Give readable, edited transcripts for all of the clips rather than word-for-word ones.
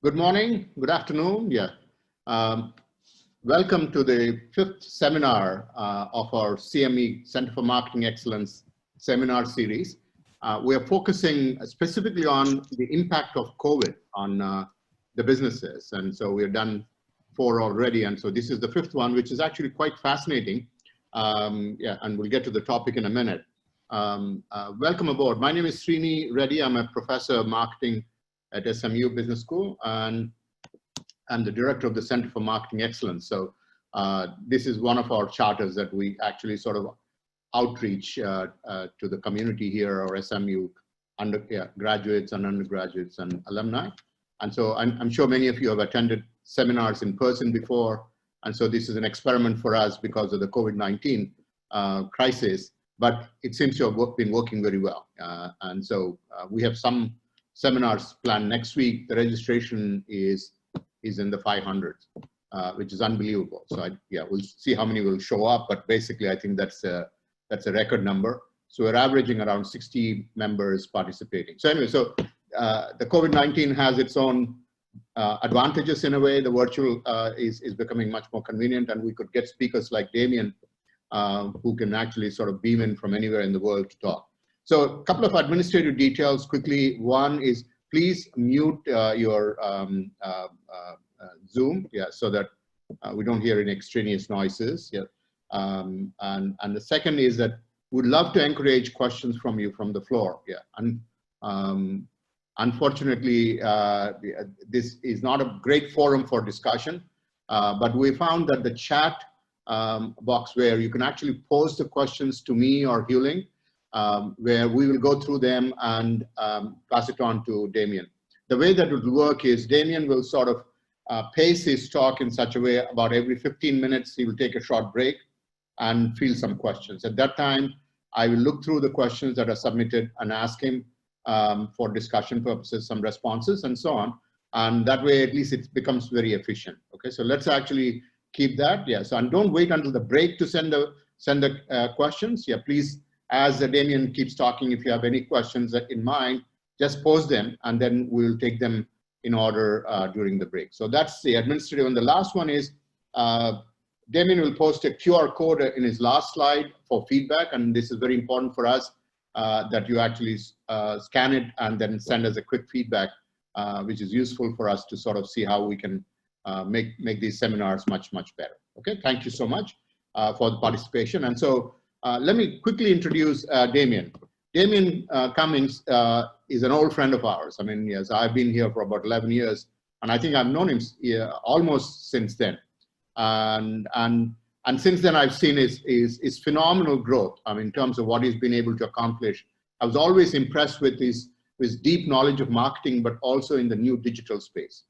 Good morning, good afternoon. Welcome to the fifth seminar of our CME, Center for Marketing Excellence seminar series. We are focusing specifically on the impact of COVID on the businesses. And so we have done 4 already. And so this is the 5th one, which is actually quite fascinating. And we'll get to the topic in a minute. Welcome aboard. My name is Srini Reddy. I'm a professor of marketing at SMU Business School, and I'm the director of the Center for Marketing Excellence. So this is one of our charters that we actually sort of outreach to the community here, or SMU graduates and undergraduates and alumni. And so I'm sure many of you have attended seminars in person before. And so this is an experiment for us because of the COVID-19 crisis, but it seems to have been working very well. And so we have some seminars planned next week. The registration is in the 500s, which is unbelievable. So we'll see how many will show up, but basically I think that's a record number. So we're averaging around 60 members participating. So anyway, so the COVID-19 has its own advantages in a way. The virtual is becoming much more convenient, and we could get speakers like Damien who can actually sort of beam in from anywhere in the world to talk. So a couple of administrative details quickly. One is please mute your Zoom, so that we don't hear any extraneous noises. And the second is that we'd love to encourage questions from you from the floor. And unfortunately, this is not a great forum for discussion, but we found that the chat box where you can actually post the questions to me or Hewling, where we will go through them and pass it on to Damien. The way that it will work is Damien will sort of pace his talk in such a way about every 15 minutes, he will take a short break and field some questions. At that time, I will look through the questions that are submitted and ask him for discussion purposes, some responses and so on. And that way, at least it becomes very efficient. Okay, so let's actually keep that. So, and don't wait until the break to send the questions. Please, as Damien keeps talking, if you have any questions in mind, just post them and then we'll take them in order during the break. So that's the administrative. And the last one is Damien will post a QR code in his last slide for feedback. And this is very important for us that you actually scan it and then send us a quick feedback, which is useful for us to sort of see how we can make these seminars much, much better. Okay, thank you so much for the participation. And so let me quickly introduce Damien. Damien Cummings is an old friend of ours. I mean, yes, I've been here for about 11 years, and I think I've known him almost since then. And since then, I've seen his phenomenal growth. I mean, in terms of what he's been able to accomplish. I was always impressed with his deep knowledge of marketing, but also in the new digital space.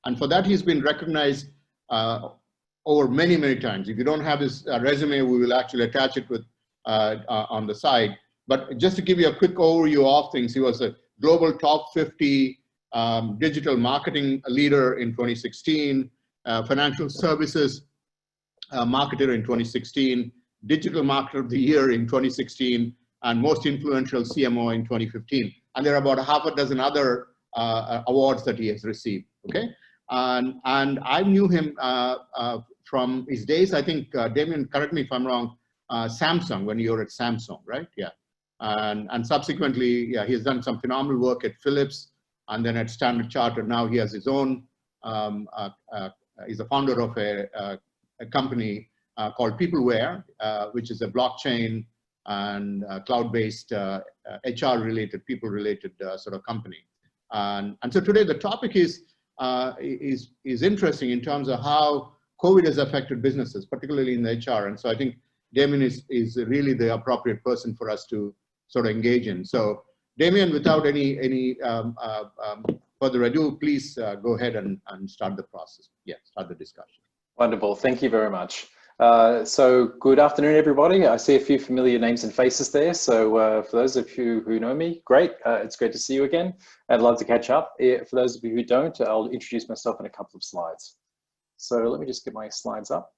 And for that, he's been recognized over many, many times. If you don't have his resume, we will actually attach it with on the side. But just to give you a quick overview of things, he was a global top 50 digital marketing leader in 2016, financial services marketer in 2016, digital marketer of the year in 2016, and most influential CMO in 2015. And there are about half a dozen other awards that he has received. Okay, and I knew him from his days. I think Damien, correct me if I'm wrong. Samsung, when you were at Samsung, right? And subsequently, he has done some phenomenal work at Philips and then at Standard Chartered. Now he has his own, he's a founder of a company called Peoplewave, which is a blockchain and cloud-based HR-related, people-related sort of company. And so today the topic is interesting in terms of how COVID has affected businesses, particularly in the HR. And so I think Damien is really the appropriate person for us to sort of engage in. So Damien, without any further ado, please go ahead and start the process. Start the discussion. Wonderful, thank you very much. So good afternoon, everybody. I see a few familiar names and faces there. So for those of you who know me, great. It's great to see you again. I'd love to catch up. For those of you who don't, I'll introduce myself in a couple of slides. So let me just get my slides up.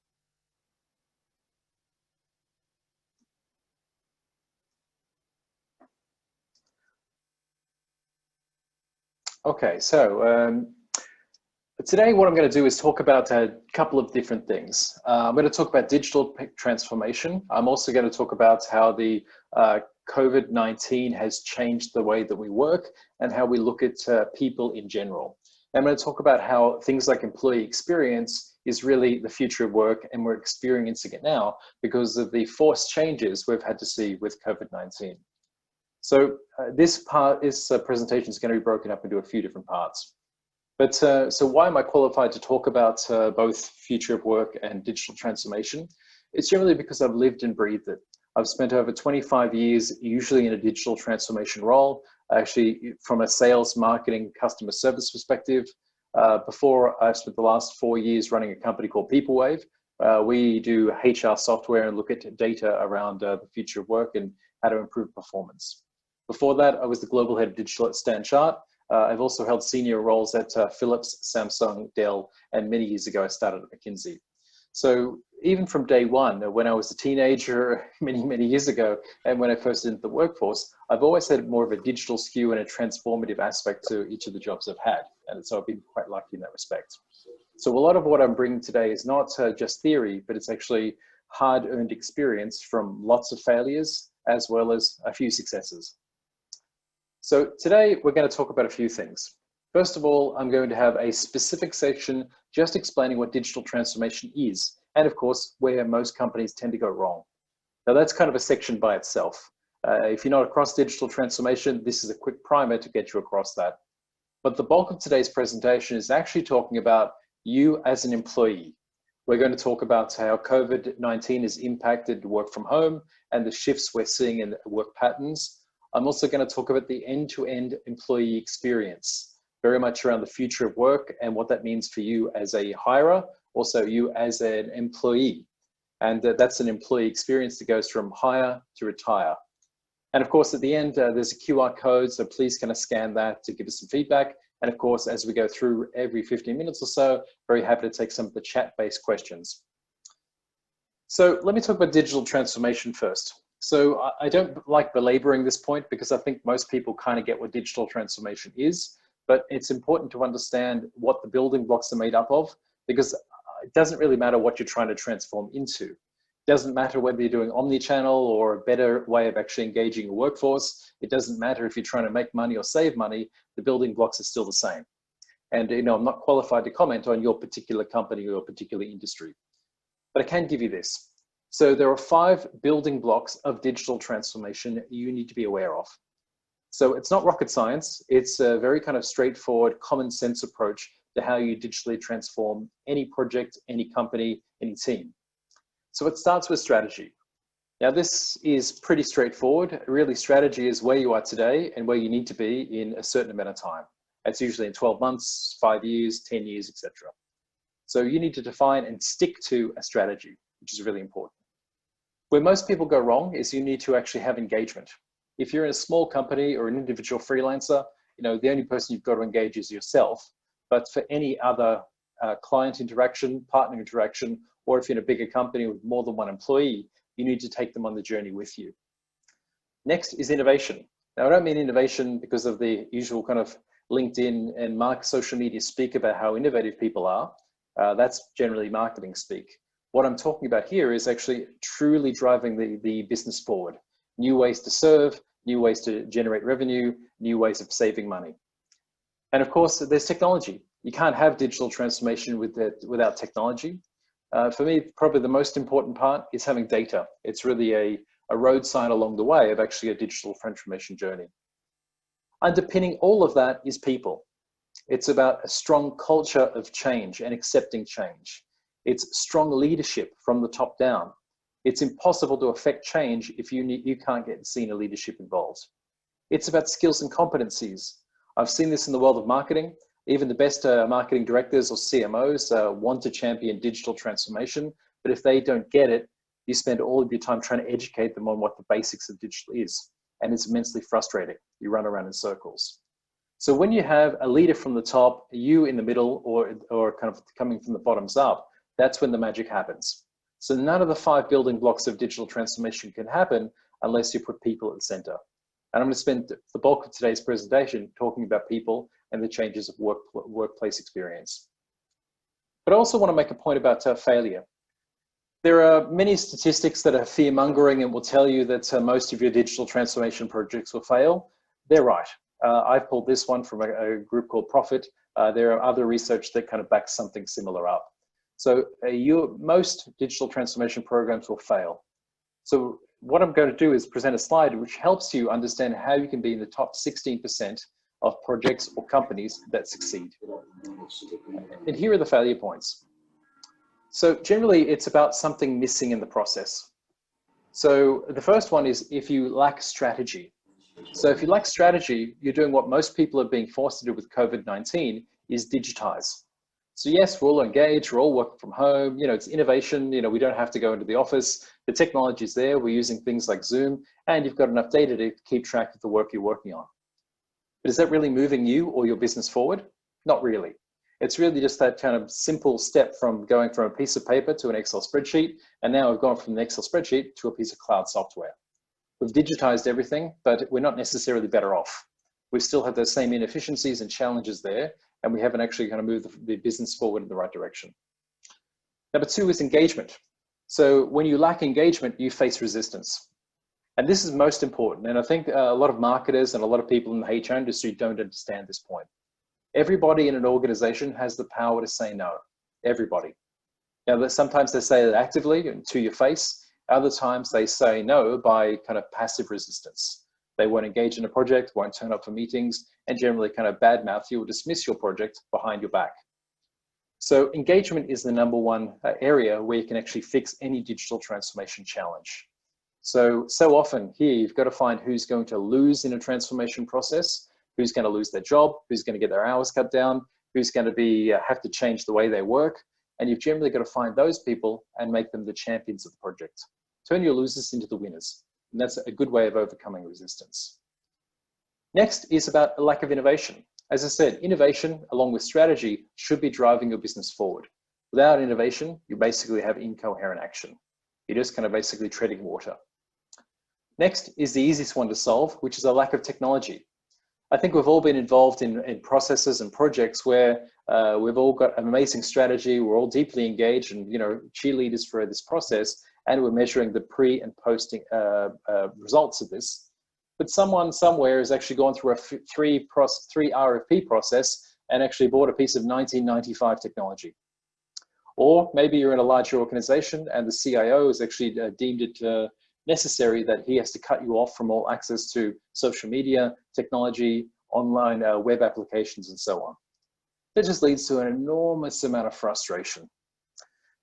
Okay, so Today, what I'm going to do is talk about a couple of different things. I'm going to talk about digital transformation. I'm also going to talk about how the COVID-19 has changed the way that we work and how we look at people in general. I'm going to talk about how things like employee experience is really the future of work, and we're experiencing it now because of the forced changes we've had to see with COVID-19. So this presentation is going to be broken up into a few different parts. But so why am I qualified to talk about both future of work and digital transformation? It's generally because I've lived and breathed it. I've spent over 25 years, usually in a digital transformation role, actually from a sales, marketing, customer service perspective. Before, I've spent the last 4 years running a company called Peoplewave. We do HR software and look at data around the future of work and how to improve performance. Before that, I was the global head of digital at Stan Chart. I've also held senior roles at Philips, Samsung, Dell, and many years ago, I started at McKinsey. So even from day one, when I was a teenager many years ago, and when I first entered the workforce, I've always had more of a digital skew and a transformative aspect to each of the jobs I've had. And so I've been quite lucky in that respect. So a lot of what I'm bringing today is not just theory, but it's actually hard-earned experience from lots of failures, as well as a few successes. So today we're going to talk about a few things. First of all, I'm going to have a specific section just explaining what digital transformation is, and of course, where most companies tend to go wrong. Now that's kind of a section by itself. If you're not across digital transformation, this is a quick primer to get you across that. But the bulk of today's presentation is actually talking about you as an employee. We're going to talk about how COVID-19 has impacted work from home and the shifts we're seeing in work patterns. I'm also going to talk about the end-to-end employee experience, very much around the future of work and what that means for you as a hirer, also you as an employee. And that's an employee experience that goes from hire to retire. And of course, at the end, there's a QR code, so please kind of scan that to give us some feedback. And of course, as we go through every 15 minutes or so, very happy to take some of the chat-based questions. So let me talk about digital transformation first. So I don't like belaboring this point because I think most people kind of get what digital transformation is, but it's important to understand what the building blocks are made up of, because it doesn't really matter what you're trying to transform into. It doesn't matter whether you're doing omni-channel or a better way of actually engaging a workforce. It doesn't matter if you're trying to make money or save money, the building blocks are still the same. And I'm not qualified to comment on your particular company or your particular industry, but I can give you this. So there are 5 building blocks of digital transformation you need to be aware of. So it's not rocket science. It's a very kind of straightforward, common sense approach to how you digitally transform any project, any company, any team. So it starts with strategy. Now this is pretty straightforward. Really, strategy is where you are today and where you need to be in a certain amount of time. It's usually in 12 months, 5 years, 10 years, etc. So you need to define and stick to a strategy, which is really important. Where most people go wrong is you need to actually have engagement. If you're in a small company or an individual freelancer, the only person you've got to engage is yourself. But for any other client interaction, partner interaction, or if you're in a bigger company with more than one employee, you need to take them on the journey with you. Next is innovation. Now, I don't mean innovation because of the usual kind of LinkedIn and social media speak about how innovative people are. That's generally marketing speak. What I'm talking about here is actually truly driving the business forward. New ways to serve, new ways to generate revenue, new ways of saving money. And of course, there's technology. You can't have digital transformation without technology. For me, probably the most important part is having data. It's really a road sign along the way of actually a digital transformation journey. Underpinning all of that is people. It's about a strong culture of change and accepting change. It's strong leadership from the top down. It's impossible to affect change if you can't get senior leadership involved. It's about skills and competencies. I've seen this in the world of marketing. Even the best marketing directors or CMOs want to champion digital transformation, but if they don't get it, you spend all of your time trying to educate them on what the basics of digital is. And it's immensely frustrating. You run around in circles. So when you have a leader from the top, you in the middle, or kind of coming from the bottoms up, that's when the magic happens. So none of the 5 building blocks of digital transformation can happen unless you put people at the center. And I'm going to spend the bulk of today's presentation talking about people and the changes of workplace experience. But I also want to make a point about failure. There are many statistics that are fear-mongering and will tell you that most of your digital transformation projects will fail. They're right. I've pulled this one from a group called Profit. There are other research that kind of backs something similar up. So most digital transformation programs will fail. So what I'm going to do is present a slide which helps you understand how you can be in the top 16% of projects or companies that succeed. And here are the failure points. So generally, it's about something missing in the process. So the first one is if you lack strategy. So if you lack strategy, you're doing what most people are being forced to do with COVID-19 is digitize. So yes, we're all engaged, we're all working from home, it's innovation, we don't have to go into the office. The technology is there, we're using things like Zoom, and you've got enough data to keep track of the work you're working on. But is that really moving you or your business forward? Not really. It's really just that kind of simple step from going from a piece of paper to an Excel spreadsheet, and now we've gone from an Excel spreadsheet to a piece of cloud software. We've digitized everything, but we're not necessarily better off. We still have those same inefficiencies and challenges there, and we haven't actually kind of moved the business forward in the right direction. Number two is engagement. So when you lack engagement, you face resistance. And this is most important. And I think a lot of marketers and a lot of people in the HR industry don't understand this point. Everybody in an organization has the power to say no. Everybody. Now, sometimes they say it actively and to your face. Other times they say no by kind of passive resistance. They won't engage in a project, won't turn up for meetings, and generally kind of badmouth you or dismiss your project behind your back. So engagement is the number one area where you can actually fix any digital transformation challenge. So often here, you've got to find who's going to lose in a transformation process, who's going to lose their job, who's going to get their hours cut down, who's going to have to change the way they work. And you've generally got to find those people and make them the champions of the project. Turn your losers into the winners. And that's a good way of overcoming resistance. Next is about a lack of innovation. As I said, innovation along with strategy should be driving your business forward. Without innovation, you basically have incoherent action. You're just kind of basically treading water. Next is the easiest one to solve, which is a lack of technology. I think we've all been involved in processes and projects where we've all got an amazing strategy, we're all deeply engaged and cheerleaders for this process, and we're measuring the pre and posting results of this. But someone somewhere has actually gone through a three RFP process and actually bought a piece of 1995 technology. Or maybe you're in a larger organization and the CIO has actually deemed it necessary that he has to cut you off from all access to social media, technology, online web applications, and so on. That just leads to an enormous amount of frustration.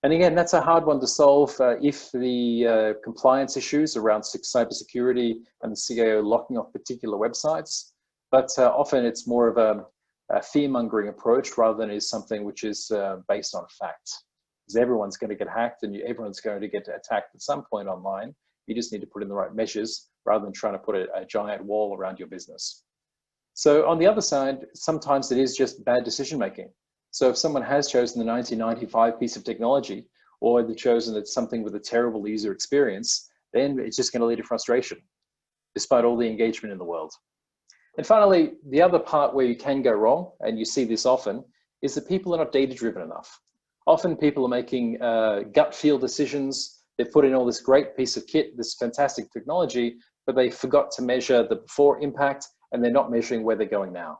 And again, that's a hard one to solve if the compliance issues around cybersecurity and the CIO locking off particular websites. But often it's more of a fear-mongering approach rather than is something which is based on facts. Because everyone's going to get hacked and everyone's going to get attacked at some point online. You just need to put in the right measures rather than trying to put a giant wall around your business. So on the other side, sometimes it is just bad decision-making. So if someone has chosen the 1995 piece of technology, or they've chosen it's something with a terrible user experience, then it's just going to lead to frustration, despite all the engagement in the world. And finally, the other part where you can go wrong, and you see this often, is that people are not data-driven enough. Often people are making gut feel decisions. They've put in all this great piece of kit, this fantastic technology, but they forgot to measure the before impact, and they're not measuring where they're going now.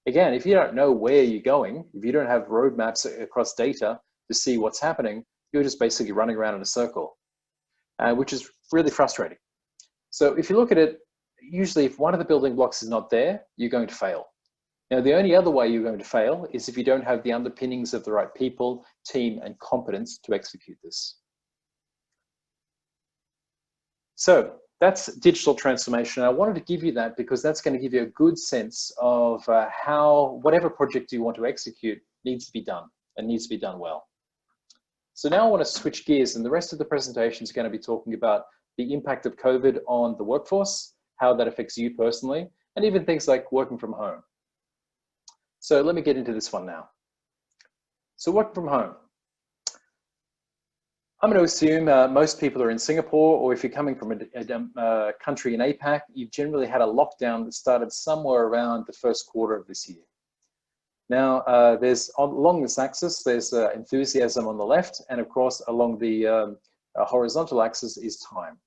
Again, if you don't know where you're going, if you don't have roadmaps across data to see what's happening, you're just basically running around in a circle, which is really frustrating. So if you look at it, usually if one of the building blocks is not there, you're going to fail. Now, the only other way you're going to fail is if you don't have the underpinnings of the right people, team, and competence to execute this. So that's digital transformation. I wanted to give you that because that's going to give you a good sense of how whatever project you want to execute needs to be done and needs to be done well. So now I want to switch gears, and the rest of the presentation is going to be talking about the impact of COVID on the workforce, how that affects you personally, and even things like working from home. So let me get into this one now. So work from home. I'm going to assume most people are in Singapore, or if you're coming from a country in APAC, you've generally had a lockdown that started somewhere around the first quarter of this year. Now, along this axis, there's enthusiasm on the left, and of course, along the horizontal axis is time.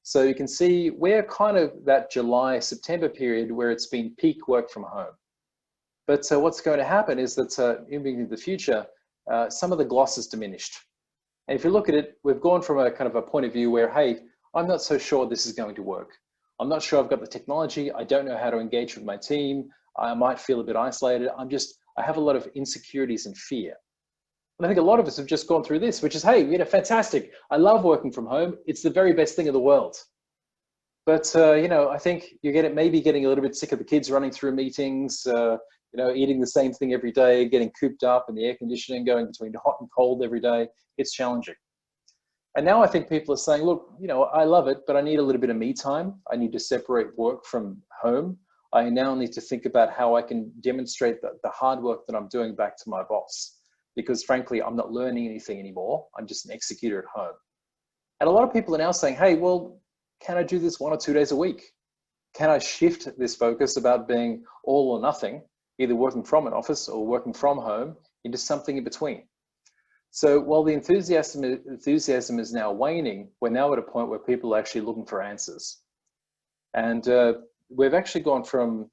So you can see we're kind of that July, September period where it's been peak work from home. But what's going to happen is that in the future, some of the gloss is diminished. And if you look at it, we've gone from a kind of a point of view where, hey, I'm not so sure this is going to work. I'm not sure I've got the technology. I don't know how to engage with my team. I might feel a bit isolated. I have a lot of insecurities and fear. And I think a lot of us have just gone through this, which is, hey, fantastic. I love working from home. It's the very best thing in the world. But, I think you're maybe getting a little bit sick of the kids running through meetings, eating the same thing every day, getting cooped up in the air conditioning, going between hot and cold every day. It's challenging. And now I think people are saying, look, I love it, but I need a little bit of me time. I need to separate work from home. I now need to think about how I can demonstrate the hard work that I'm doing back to my boss. Because frankly, I'm not learning anything anymore. I'm just an executor at home. And a lot of people are now saying, hey, well, can I do this 1 or 2 days a week? Can I shift this focus about being all or nothing, either working from an office or working from home, into something in between? So while the enthusiasm is now waning, we're now at a point where people are actually looking for answers. And we've actually gone from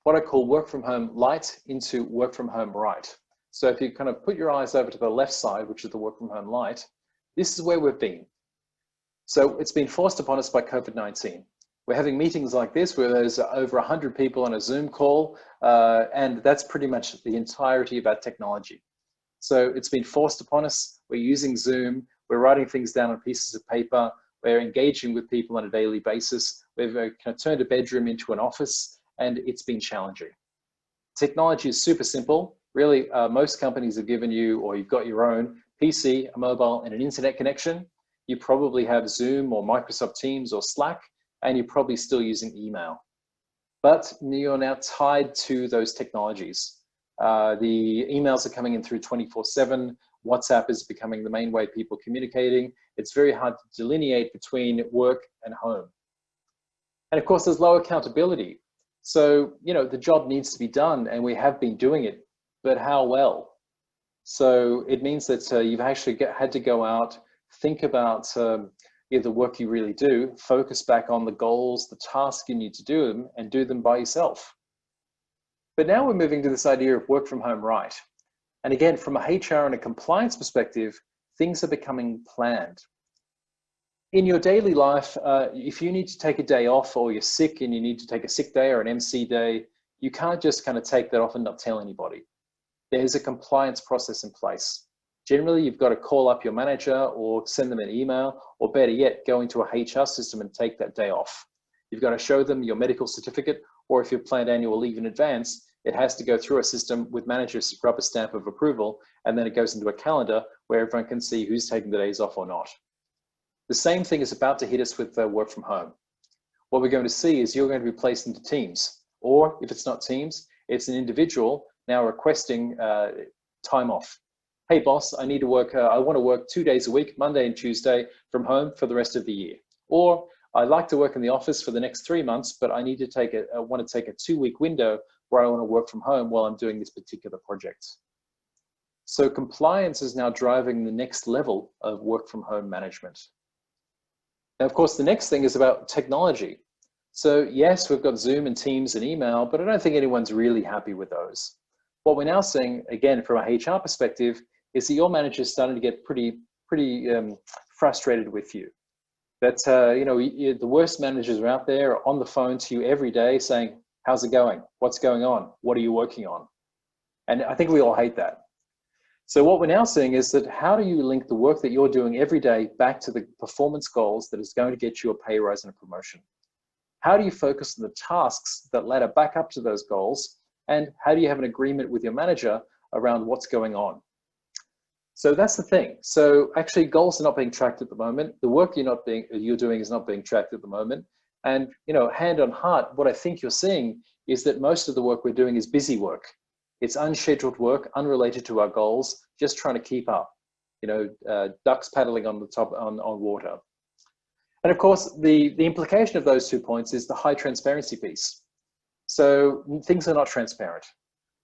what I call work from home light into work from home right. So if you kind of put your eyes over to the left side, which is the work from home light, this is where we've been. So it's been forced upon us by COVID-19. We're having meetings like this where there's over 100 people on a Zoom call, and that's pretty much the entirety of our technology. So it's been forced upon us. We're using Zoom. We're writing things down on pieces of paper. We're engaging with people on a daily basis. We've kind of turned a bedroom into an office, and it's been challenging. Technology is super simple. Really, most companies have given you, or you've got your own PC, a mobile, and an internet connection. You probably have Zoom or Microsoft Teams or Slack, and you're probably still using email. But you're now tied to those technologies. The emails are coming in through 24/7. WhatsApp is becoming the main way people are communicating. It's very hard to delineate between work and home. And of course, there's low accountability. So, the job needs to be done, and we have been doing it, but how well? So it means that you've actually had to go out, think about the work you really do, focus back on the goals, the tasks you need to do them, and do them by yourself. But now we're moving to this idea of work from home right. And again, from a HR and a compliance perspective, things are becoming planned. In your daily life, if you need to take a day off or you're sick and you need to take a sick day or an MC day, you can't just kind of take that off and not tell anybody. There's a compliance process in place. Generally, you've got to call up your manager or send them an email, or better yet, go into a HR system and take that day off. You've got to show them your medical certificate, or if you've planned annual leave in advance, it has to go through a system with manager's rubber stamp of approval, and then it goes into a calendar where everyone can see who's taking the days off or not. The same thing is about to hit us with work from home. What we're going to see is you're going to be placed into teams, or if it's not teams, it's an individual now requesting time off. Hey boss, I need to work, I want to work 2 days a week, Monday and Tuesday, from home for the rest of the year. Or I'd like to work in the office for the next 3 months, but I need to want to take a 2-week window where I want to work from home while I'm doing this particular project. So compliance is now driving the next level of work from home management. Now, of course, the next thing is about technology. So yes, we've got Zoom and Teams and email, but I don't think anyone's really happy with those. What we're now seeing, again, from a HR perspective, is that your manager's starting to get pretty frustrated with you. That the worst managers are out there on the phone to you every day saying, how's it going? What's going on? What are you working on? And I think we all hate that. So what we're now seeing is that how do you link the work that you're doing every day back to the performance goals that is going to get you a pay rise and a promotion? How do you focus on the tasks that ladder back up to those goals? And how do you have an agreement with your manager around what's going on? So that's the thing. So actually goals are not being tracked at the moment. The work you're doing is not being tracked at the moment. And hand on heart, what I think you're seeing is that most of the work we're doing is busy work. It's unscheduled work, unrelated to our goals, just trying to keep up, ducks paddling on the top on water. And of course, the implication of those 2 points is the high transparency piece. So things are not transparent.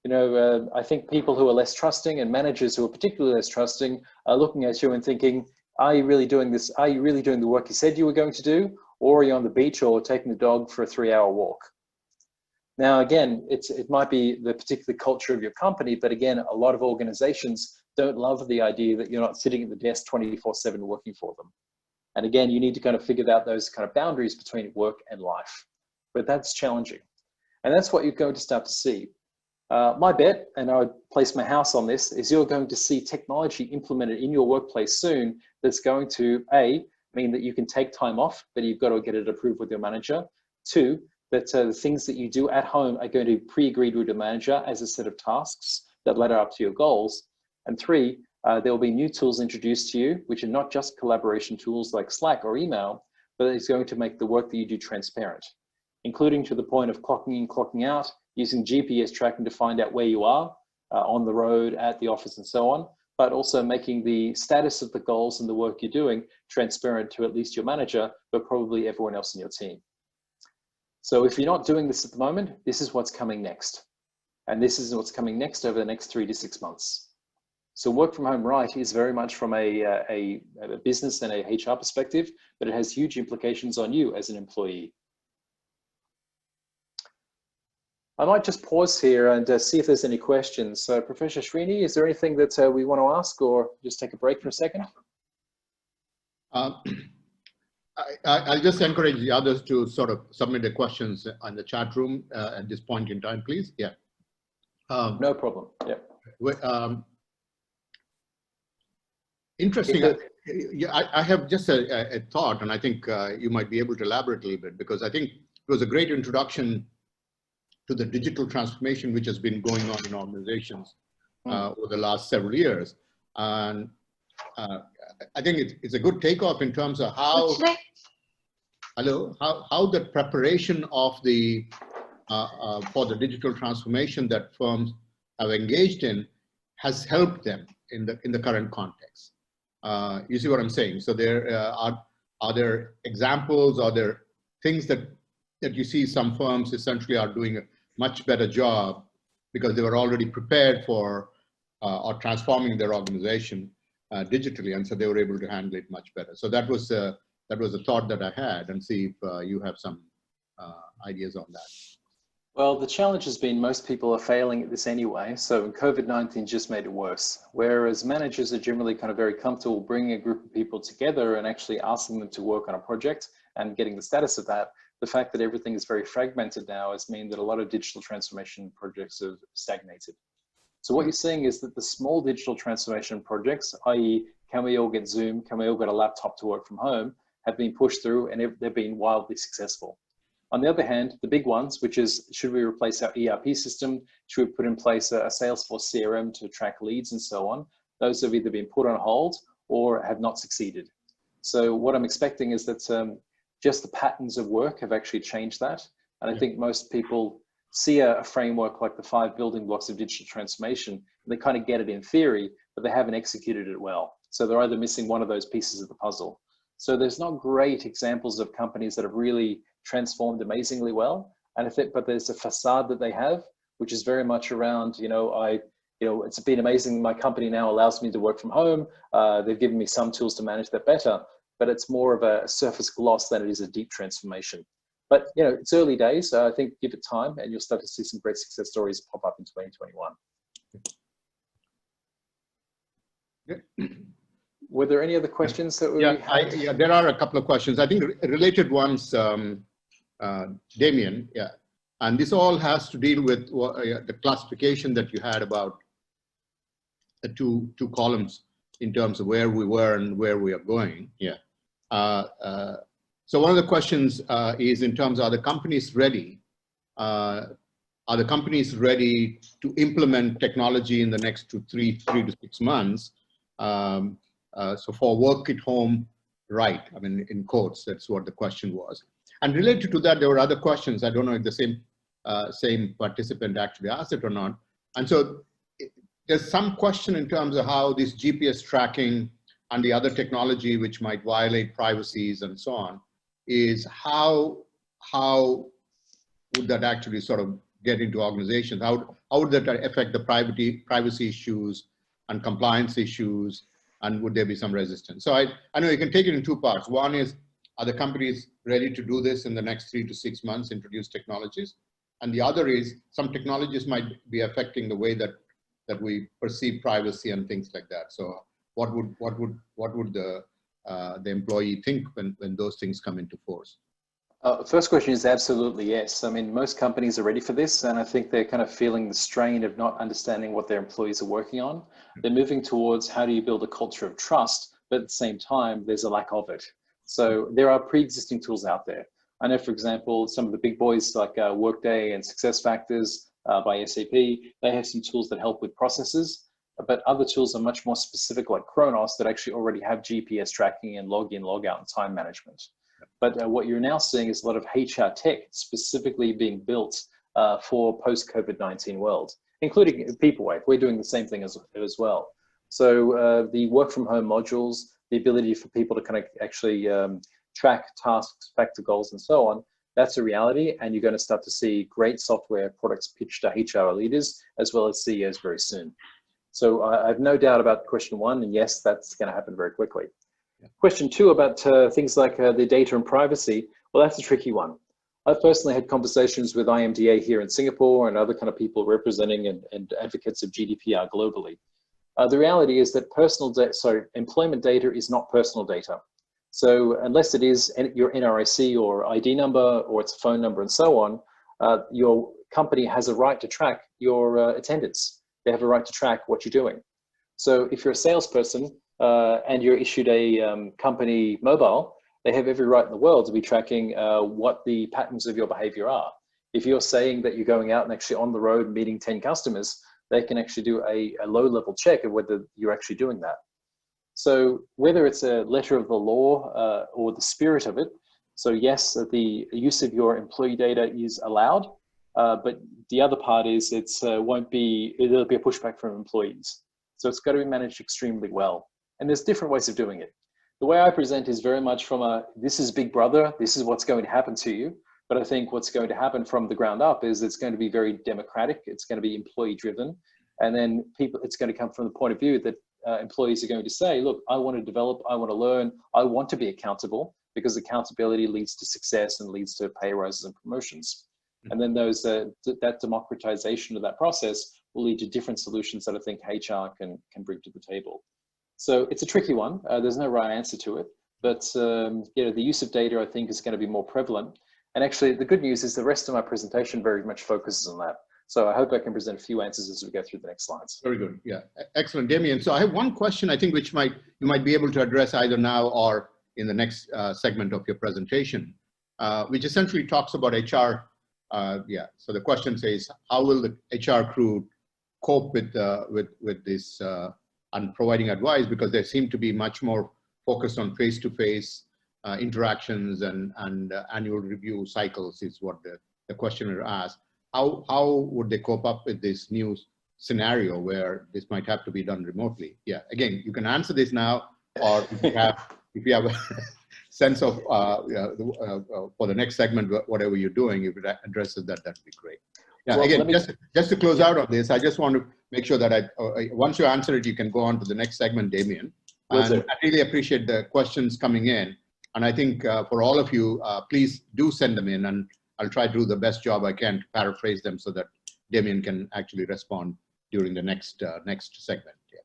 I think people who are less trusting and managers who are particularly less trusting are looking at you and thinking, are you really doing this? Are you really doing the work you said you were going to do? Or are you on the beach or taking the dog for a 3-hour walk? Now, again, it might be the particular culture of your company, but again, a lot of organizations don't love the idea that you're not sitting at the desk 24/7 working for them. And again, you need to kind of figure out those kind of boundaries between work and life. But that's challenging. And that's what you're going to start to see. My bet, and I would place my house on this, is you're going to see technology implemented in your workplace soon that's going to, A, mean that you can take time off, but you've got to get it approved with your manager. 2, that the things that you do at home are going to be pre-agreed with your manager as a set of tasks that ladder up to your goals. And 3, there will be new tools introduced to you, which are not just collaboration tools like Slack or email, but it's going to make the work that you do transparent, including to the point of clocking in, clocking out, using GPS tracking to find out where you are on the road, at the office, and so on, but also making the status of the goals and the work you're doing transparent to at least your manager, but probably everyone else in your team. So if you're not doing this at the moment, this is what's coming next. And this is what's coming next over the next 3 to 6 months. So work from home right is very much from a business and a HR perspective, but it has huge implications on you as an employee. I might just pause here and see if there's any questions. So Professor Srini, is there anything that we want to ask, or just take a break for a second? I'll just encourage the others to sort of submit their questions on the chat room at this point in time, please. Yeah. No problem. Yeah. Interesting. I have just a thought, and I think you might be able to elaborate a little bit, because I think it was a great introduction to the digital transformation which has been going on in organizations over the last several years. And I think it's a good takeoff in terms of how the preparation of the for the digital transformation that firms have engaged in has helped them in the current context. You see what I'm saying? So there are there examples, are there things that you see some firms essentially are doing a much better job because they were already prepared for or transforming their organization digitally, and so they were able to handle it much better. So that was a thought that I had, and see if you have some ideas on that. Well, the challenge has been most people are failing at this anyway, so COVID-19 just made it worse. Whereas managers are generally kind of very comfortable bringing a group of people together and actually asking them to work on a project and getting the status of that. The fact that everything is very fragmented now has meant that a lot of digital transformation projects have stagnated. So what you're seeing is that the small digital transformation projects, i.e. can we all get Zoom, can we all get a laptop to work from home, have been pushed through, and they've been wildly successful. On the other hand, the big ones, which is, should we replace our ERP system? Should we put in place a Salesforce CRM to track leads and so on? Those have either been put on hold or have not succeeded. So what I'm expecting is that just the patterns of work have actually changed that. And I think most people see a framework like the 5 building blocks of digital transformation, and they kind of get it in theory, but they haven't executed it well. So they're either missing one of those pieces of the puzzle. So there's not great examples of companies that have really transformed amazingly well. And I think, but there's a facade that they have, which is very much around, it's been amazing. My company now allows me to work from home. They've given me some tools to manage that better, but it's more of a surface gloss than it is a deep transformation. But it's early days. I think give it time and you'll start to see some great success stories pop up in 2021. Yeah. Were there any other questions that we had? Yeah, there are a couple of questions. I think related ones, Damien, yeah. And this all has to deal with the classification that you had about the two columns in terms of where we were and where we are going. Yeah. So one of the questions is in terms of, are the companies ready? Are the companies ready to implement technology in the next 3 to 6 months? So for work at home, right? I mean, in quotes, that's what the question was. And related to that, there were other questions. I don't know if the same participant actually asked it or not. And so there's some question in terms of how this GPS tracking and the other technology which might violate privacies and so on, is how would that actually sort of get into organizations? How would that affect the privacy issues and compliance issues? And would there be some resistance? So I know you can take it in two parts. One is, are the companies ready to do this in the next 3 to 6 months, introduce technologies? And the other is, some technologies might be affecting the way that we perceive privacy and things like that. So what would the employee think when those things come into force? First question is absolutely yes. I mean, most companies are ready for this, and I think they're kind of feeling the strain of not understanding what their employees are working on. They're moving towards how do you build a culture of trust, but at the same time, there's a lack of it. So there are pre-existing tools out there. I know, for example, some of the big boys like Workday and SuccessFactors by SAP, they have some tools that help with processes, but other tools are much more specific, like Kronos, that actually already have GPS tracking and log in, log out, and time management. But what you're now seeing is a lot of HR tech specifically being built for post-COVID-19 world, including Peoplewave. We're doing the same thing as well. So the work from home modules, the ability for people to kind of actually track tasks, factor goals, and so on, that's a reality. And you're going to start to see great software products pitched to HR leaders as well as CEOs very soon. So I have no doubt about question one, and yes, that's going to happen very quickly. Question two about things like the data and privacy. Well, that's a tricky one. I've personally had conversations with IMDA here in Singapore and other kind of people representing and advocates of GDPR globally. The reality is that employment data is not personal data. So unless it is your NRIC or ID number or its phone number and so on, your company has a right to track your attendance. They have a right to track what you're doing. So if you're a salesperson, and you're issued a company mobile, they have every right in the world to be tracking what the patterns of your behavior are. If you're saying that you're going out and actually on the road meeting 10 customers, they can actually do a low-level check of whether you're actually doing that. So whether it's a letter of the law or the spirit of it, so yes, the use of your employee data is allowed, but the other part is there'll be a pushback from employees. So it's got to be managed extremely well. And there's different ways of doing it. The way I present is very much from this is Big Brother, this is what's going to happen to you. But I think what's going to happen from the ground up is it's going to be very democratic, it's going to be employee driven. And then it's going to come from the point of view that employees are going to say, look, I want to develop, I want to learn, I want to be accountable, because accountability leads to success and leads to pay rises and promotions. And then that democratization of that process will lead to different solutions that I think HR can bring to the table. So it's a tricky one. There's no right answer to it, but the use of data, I think, is going to be more prevalent. And actually, the good news is the rest of my presentation very much focuses on that. So I hope I can present a few answers as we go through the next slides. Very good. Yeah, excellent, Damien. So I have one question, I think, which you might be able to address either now or in the next segment of your presentation, which essentially talks about HR. So the question says, how will the HR crew cope with this and providing advice, because they seem to be much more focused on face-to-face interactions and annual review cycles is what the questioner asked. How would they cope up with this new scenario where this might have to be done remotely? Yeah, again, you can answer this now, or if you have a sense of for the next segment, whatever you're doing, if it addresses that, that'd be great. Yeah, well, again, just to close out on this, I just want to make sure that once you answer it, you can go on to the next segment, Damien. And I really appreciate the questions coming in. And I think for all of you, please do send them in, and I'll try to do the best job I can to paraphrase them so that Damien can actually respond during the next segment. Yeah.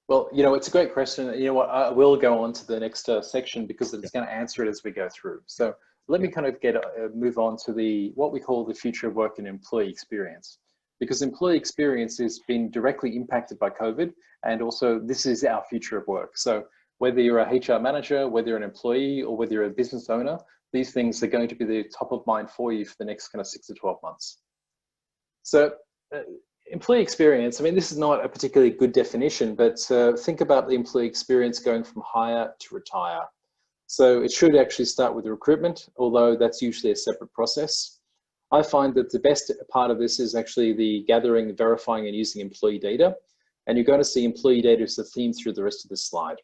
Well, it's a great question. You know what, I will go on to the next section because it's going to answer it as we go through. So let me kind of move on to what we call the future of work and employee experience, because employee experience has been directly impacted by COVID, and also this is our future of work. So whether you're a HR manager, whether you're an employee, or whether you're a business owner, these things are going to be the top of mind for you for the next kind of 6 to 12 months. So employee experience, I mean, this is not a particularly good definition, but think about the employee experience going from hire to retire. So it should actually start with the recruitment, although that's usually a separate process. I find that the best part of this is actually the gathering, verifying, and using employee data. And you're going to see employee data as the theme through the rest of this slide.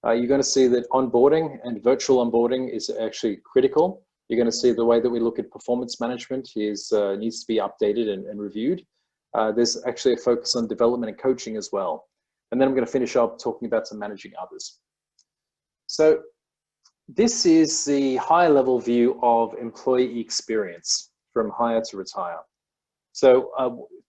You're going to see that onboarding and virtual onboarding is actually critical, You're going to see the way that we look at performance management is needs to be updated and reviewed. There's actually a focus on development and coaching as well. And then I'm going to finish up talking about some managing others. So this is the high level view of employee experience from hire to retire. So,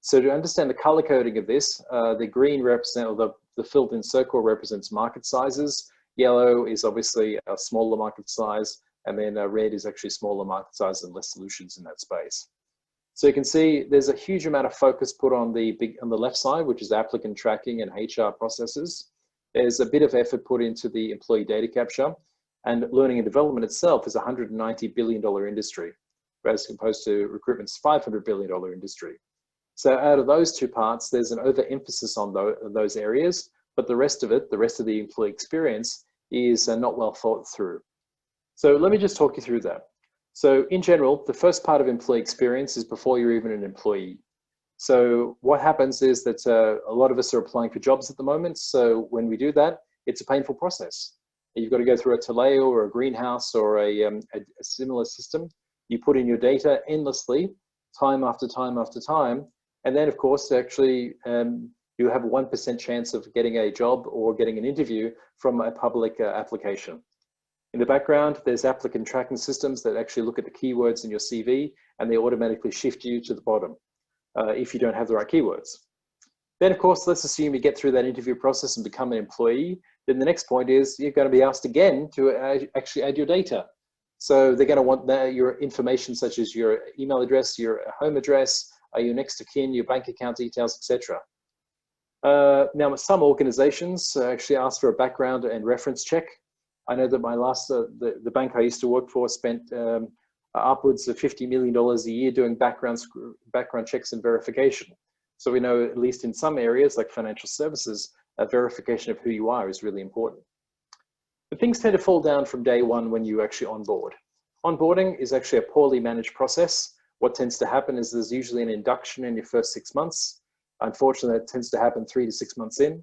so to understand the color coding of this, the green represent, or the filled in circle represents market sizes. Yellow is obviously a smaller market size, and then red is actually smaller market size and less solutions in that space. So you can see there's a huge amount of focus put on the left side, which is applicant tracking and HR processes. There's a bit of effort put into the employee data capture, and learning and development itself is a $190 billion industry, as opposed to recruitment's $500 billion industry. So out of those two parts, there's an overemphasis on those areas, but the rest of it, the rest of the employee experience is not well thought through. So let me just talk you through that. So in general, the first part of employee experience is before you're even an employee. So what happens is that a lot of us are applying for jobs at the moment. So when we do that, it's a painful process. You've got to go through a Taleo or a greenhouse or a similar system. You put in your data endlessly, time after time after time. And then of course, actually, you have a 1% chance of getting a job or getting an interview from a public application. In the background, there's applicant tracking systems that actually look at the keywords in your CV, and they automatically shift you to the bottom if you don't have the right keywords. Then of course, let's assume you get through that interview process and become an employee. Then the next point is you're going to be asked again to actually add your data. So they're going to want your information, such as your email address, your home address, your next of kin, your bank account details, etc. Now, some organizations actually ask for a background and reference check. I know that my last, the bank I used to work for spent upwards of $50 million a year doing background checks and verification. So we know, at least in some areas like financial services, a verification of who you are is really important. But things tend to fall down from day one when you actually onboard. Onboarding is actually a poorly managed process. What tends to happen is there's usually an induction in your first 6 months. Unfortunately, that tends to happen 3 to 6 months in.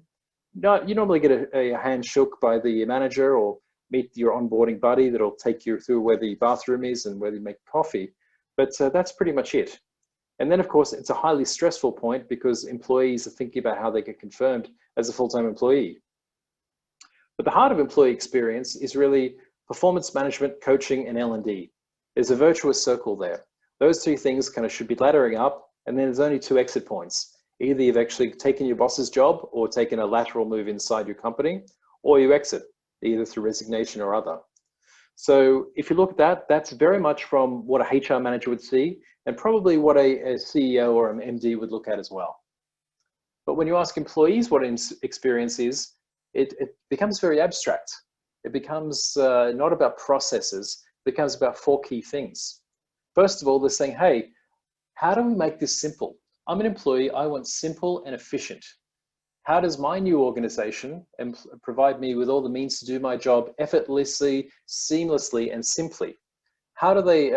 You normally get a hand shook by the manager or meet your onboarding buddy that'll take you through where the bathroom is and where you make coffee. But that's pretty much it. And then, of course, it's a highly stressful point because employees are thinking about how they get confirmed as a full-time employee. But the heart of employee experience is really performance management, coaching, and L&D. There's a virtuous circle there. Those two things kind of should be laddering up, and then there's only 2 exit points. Either you've actually taken your boss's job or taken a lateral move inside your company, or you exit, either through resignation or other. So if you look at that, that's very much from what a HR manager would see, and probably what a CEO or an MD would look at as well. But when you ask employees what experience is, it becomes very abstract. It becomes not about processes, it becomes about 4 key things. First of all, they're saying, hey, how do we make this simple? I'm an employee, I want simple and efficient. How does my new organization provide me with all the means to do my job effortlessly, seamlessly, and simply? How do they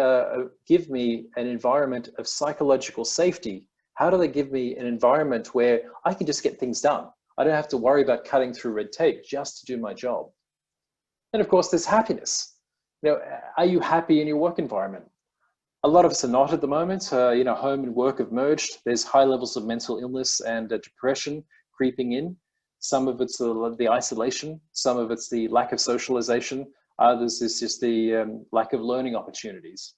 give me an environment of psychological safety? How do they give me an environment where I can just get things done? I don't have to worry about cutting through red tape just to do my job. And of course, there's happiness. You know, are you happy in your work environment? A lot of us are not at the moment. You know, home and work have merged. There's high levels of mental illness and depression creeping in. Some of it's the isolation. Some of it's the lack of socialization. Others is just the lack of learning opportunities.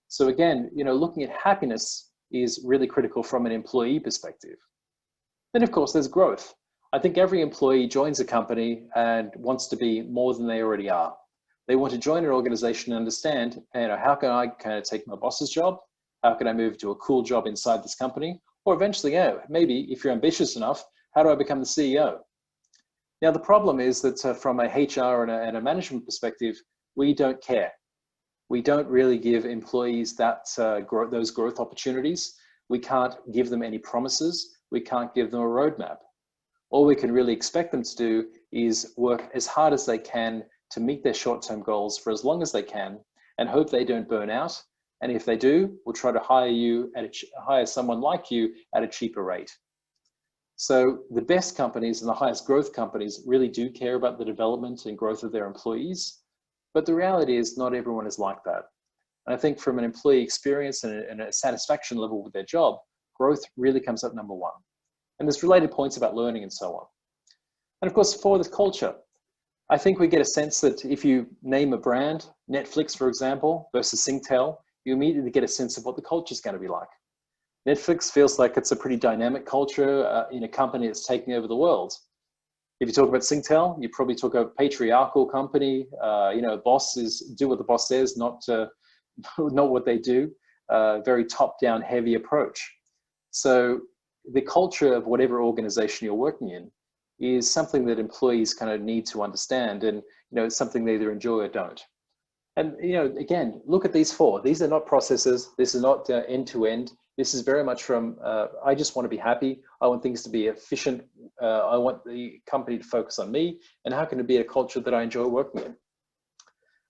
So again, you know, looking at happiness is really critical from an employee perspective. Then of course there's growth. I think every employee joins a company and wants to be more than they already are. They want to join an organization and understand, you know, how can I kind of take my boss's job? How can I move to a cool job inside this company? Or eventually, yeah, maybe if you're ambitious enough, how do I become the CEO? Now, the problem is that from a HR and a management perspective, we don't care. We don't really give employees that those growth opportunities. We can't give them any promises. We can't give them a roadmap. All we can really expect them to do is work as hard as they can to meet their short-term goals for as long as they can and hope they don't burn out. And if they do, we'll try to hire someone like you at a cheaper rate. So the best companies and the highest growth companies really do care about the development and growth of their employees. But the reality is not everyone is like that. And I think from an employee experience and a satisfaction level with their job, growth really comes up number one. And there's related points about learning and so on. And of course, for the culture, I think we get a sense that if you name a brand, Netflix, for example, versus Singtel, you immediately get a sense of what the culture is going to be like. Netflix feels like it's a pretty dynamic culture in a company that's taking over the world. If you talk about Singtel, you probably talk about a patriarchal company. Bosses do what the boss says, not what they do. Very top-down heavy approach. So the culture of whatever organization you're working in is something that employees kind of need to understand, and it's something they either enjoy or don't. And again, look at these four. These are not processes. This is not end to end. This is very much from I just want to be happy. I want things to be efficient. I want the company to focus on me, and how can it be a culture that I enjoy working in?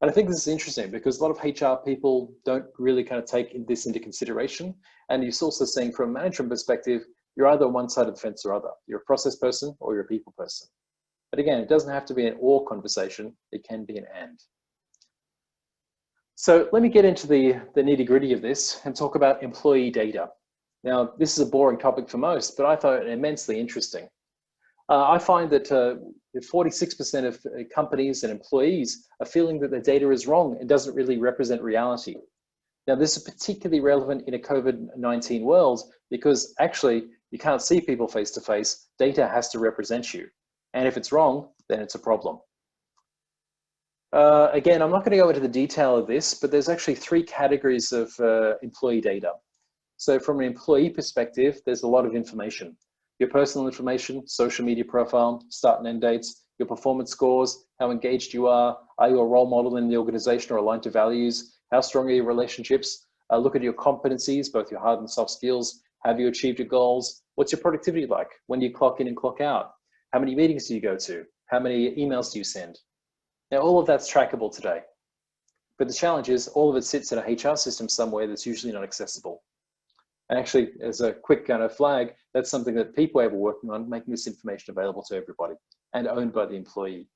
And I think this is interesting because a lot of HR people don't really kind of take this into consideration. And you're also seeing from a management perspective, you're either on one side of the fence or other. You're a process person or you're a people person. But again, it doesn't have to be an or conversation. It can be an and. So let me get into the nitty gritty of this and talk about employee data. Now, this is a boring topic for most, but I thought it immensely interesting. I find that 46% of companies and employees are feeling that their data is wrong and doesn't really represent reality. Now, this is particularly relevant in a COVID-19 world because actually you can't see people face to face. Data has to represent you. And if it's wrong, then it's a problem. Again, I'm not going to go into the detail of this, but there's actually three categories of employee data. So from an employee perspective, there's a lot of information. Your personal information, social media profile, start and end dates, your performance scores, how engaged you are you a role model in the organization or aligned to values, how strong are your relationships, look at your competencies, both your hard and soft skills, have you achieved your goals, what's your productivity like, when do you clock in and clock out, how many meetings do you go to, how many emails do you send. Now, all of that's trackable today. But the challenge is all of it sits in a HR system somewhere that's usually not accessible. And actually, as a quick kind of flag, that's something that Peoplewave are working on, making this information available to everybody and owned by the employee.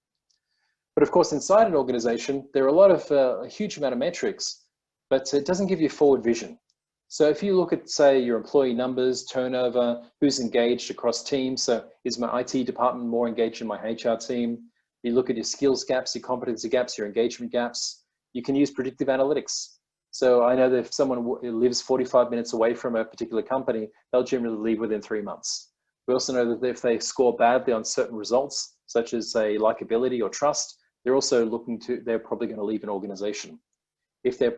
But of course, inside an organization, there are a lot of, a huge amount of metrics, but it doesn't give you forward vision. So if you look at, say, your employee numbers, turnover, who's engaged across teams, so is my IT department more engaged in my HR team? You look at your skills gaps, your competency gaps, your engagement gaps. You can use predictive analytics. So I know that if someone lives 45 minutes away from a particular company, they'll generally leave within 3 months. We also know that if they score badly on certain results, such as say likability or trust, they're probably going to leave an organization. If their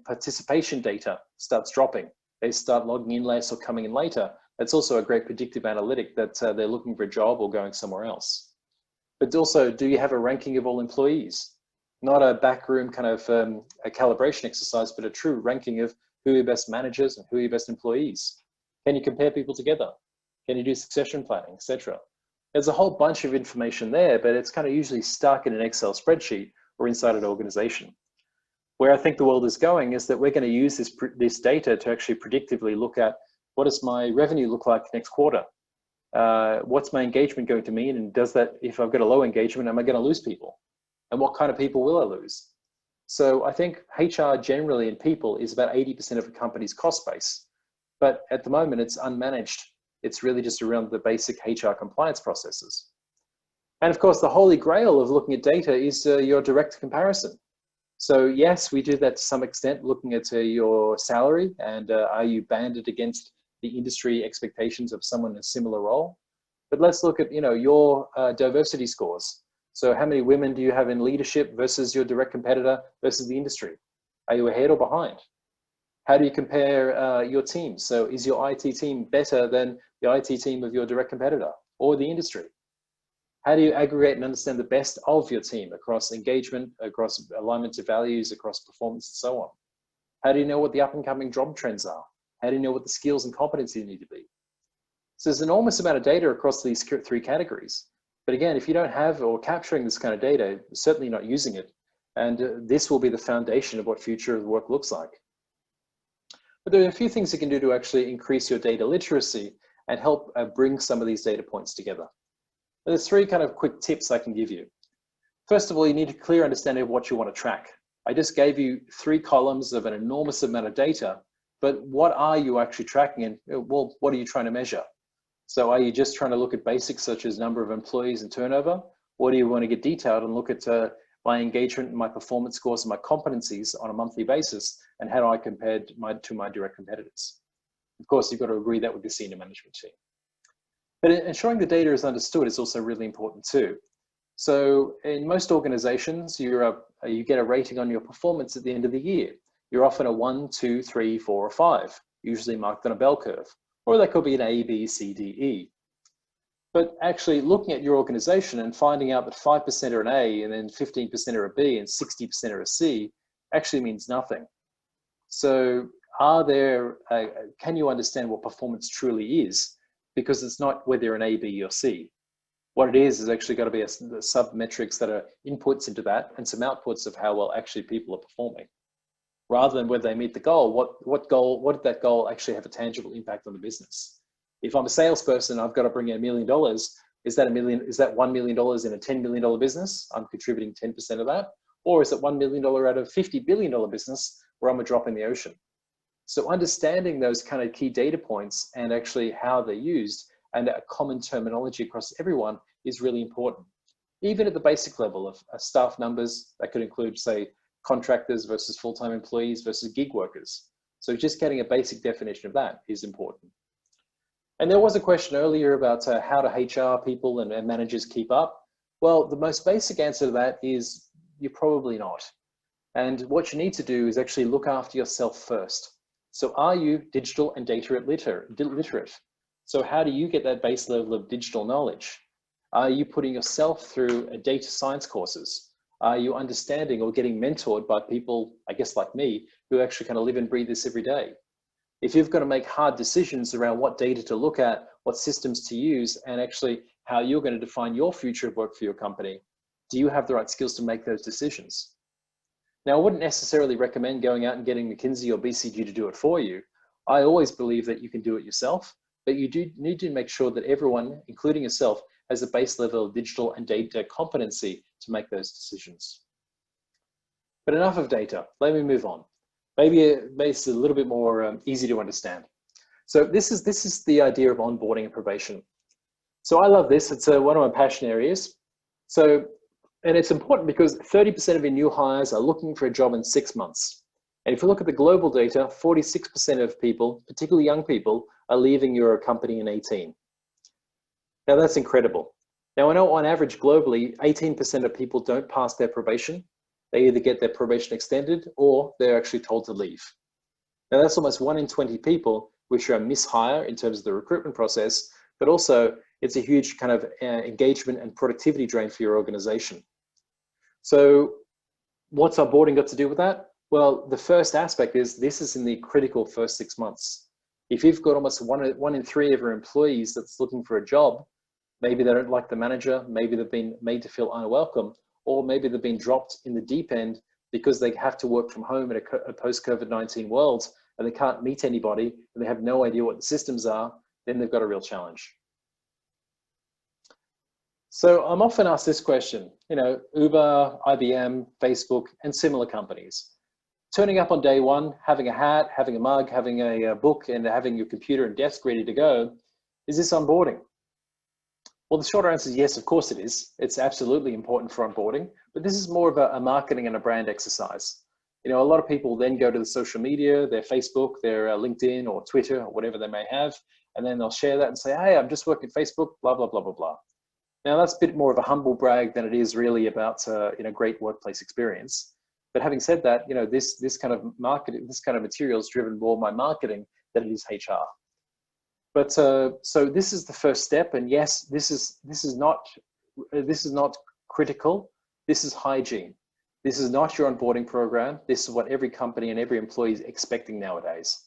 participation data starts dropping, they start logging in less or coming in later, that's also a great predictive analytic that they're looking for a job or going somewhere else. But also, do you have a ranking of all employees? Not a backroom kind of a calibration exercise, but a true ranking of who are your best managers and who are your best employees. Can you compare people together? Can you do succession planning, etc.? There's a whole bunch of information there, but it's kind of usually stuck in an Excel spreadsheet or inside an organization. Where I think the world is going is that we're going to use this data to actually predictively look at what does my revenue look like next quarter? What's my engagement going to mean? And does that, if I've got a low engagement, am I going to lose people? And what kind of people will I lose? So I think HR generally in people is about 80% of a company's cost base. But at the moment, it's unmanaged. It's really just around the basic HR compliance processes. And of course, the holy grail of looking at data is your direct comparison. So yes, we do that to some extent, looking at your salary and are you banded against the industry expectations of someone in a similar role? But let's look at your diversity scores. So how many women do you have in leadership versus your direct competitor versus the industry? Are you ahead or behind? How do you compare your teams? So is your IT team better than the IT team of your direct competitor or the industry? How do you aggregate and understand the best of your team across engagement, across alignment to values, across performance, and so on? How do you know what the up and coming job trends are? How do you know what the skills and competencies need to be? So there's an enormous amount of data across these three categories. But again, if you don't have or capturing this kind of data, you're certainly not using it. And this will be the foundation of what future of work looks like. But there are a few things you can do to actually increase your data literacy and help bring some of these data points together. There's three kind of quick tips I can give you. First of all, you need a clear understanding of what you want to track. I just gave you 3 columns of an enormous amount of data, but what are you actually tracking? And well, what are you trying to measure? So are you just trying to look at basics such as number of employees and turnover? Or do you want to get detailed and look at my engagement and my performance scores and my competencies on a monthly basis, and how do I compare to my direct competitors? Of course, you've got to agree that with the senior management team. But ensuring the data is understood is also really important too. So in most organizations, you get a rating on your performance at the end of the year. You're often a 1, 2, 3, 4, or 5, usually marked on a bell curve, or that could be an A, B, C, D, E. But actually looking at your organization and finding out that 5% are an A and then 15% are a B and 60% are a C actually means nothing. So can you understand what performance truly is? Because it's not whether you're an A, B, or C. What it is actually got to be the sub-metrics that are inputs into that and some outputs of how well actually people are performing. Rather than whether they meet the goal, what did that goal actually have a tangible impact on the business? If I'm a salesperson, I've got to bring in $1 million. Is that $1 million in a $10 million business? I'm contributing 10% of that. Or is it $1 million out of $50 billion business where I'm a drop in the ocean? So understanding those kind of key data points and actually how they're used and a common terminology across everyone is really important. Even at the basic level of staff numbers, that could include, say, contractors versus full-time employees versus gig workers. So just getting a basic definition of that is important. And there was a question earlier about how do HR people and managers keep up? Well, the most basic answer to that is you're probably not. And what you need to do is actually look after yourself first. So are you digital and data literate? So how do you get that base level of digital knowledge? Are you putting yourself through data science courses? Are you understanding or getting mentored by people, I guess like me, who actually kind of live and breathe this every day? If you've got to make hard decisions around what data to look at, what systems to use, and actually how you're going to define your future of work for your company, do you have the right skills to make those decisions? Now, I wouldn't necessarily recommend going out and getting McKinsey or BCG to do it for you. I always believe that you can do it yourself, but you do need to make sure that everyone, including yourself, has a base level of digital and data competency to make those decisions. But enough of data, let me move on. Maybe it's a little bit more easy to understand. So this is the idea of onboarding and probation. So I love this, it's one of my passion areas. And it's important because 30% of your new hires are looking for a job in 6 months. And if you look at the global data, 46% of people, particularly young people, are leaving your company in 18. Now that's incredible. Now I know on average globally, 18% of people don't pass their probation. They either get their probation extended or they're actually told to leave. Now that's almost 1 in 20 people, which are a mishire in terms of the recruitment process, but also it's a huge kind of engagement and productivity drain for your organization. So what's our onboarding got to do with that? Well, the first aspect is this is in the critical first 6 months. If you've got almost one in 3 of your employees that's looking for a job, maybe they don't like the manager, maybe they've been made to feel unwelcome, or maybe they've been dropped in the deep end because they have to work from home in a post-COVID-19 world and they can't meet anybody and they have no idea what the systems are, then they've got a real challenge. So I'm often asked this question, Uber, IBM, Facebook, and similar companies. Turning up on day one, having a hat, having a mug, having a book, and having your computer and desk ready to go, is this onboarding? Well, the short answer is yes, of course it is. It's absolutely important for onboarding, but this is more of a marketing and a brand exercise. A lot of people then go to the social media, their Facebook, their LinkedIn or Twitter or whatever they may have, and then they'll share that and say, hey, I'm just working Facebook, blah, blah, blah, blah, blah. Now that's a bit more of a humble brag than it is really about great workplace experience. But having said that, this kind of marketing, this kind of material is driven more by marketing than it is HR. But so this is the first step, and yes, this is not critical. This is hygiene. This is not your onboarding program. This is what every company and every employee is expecting nowadays.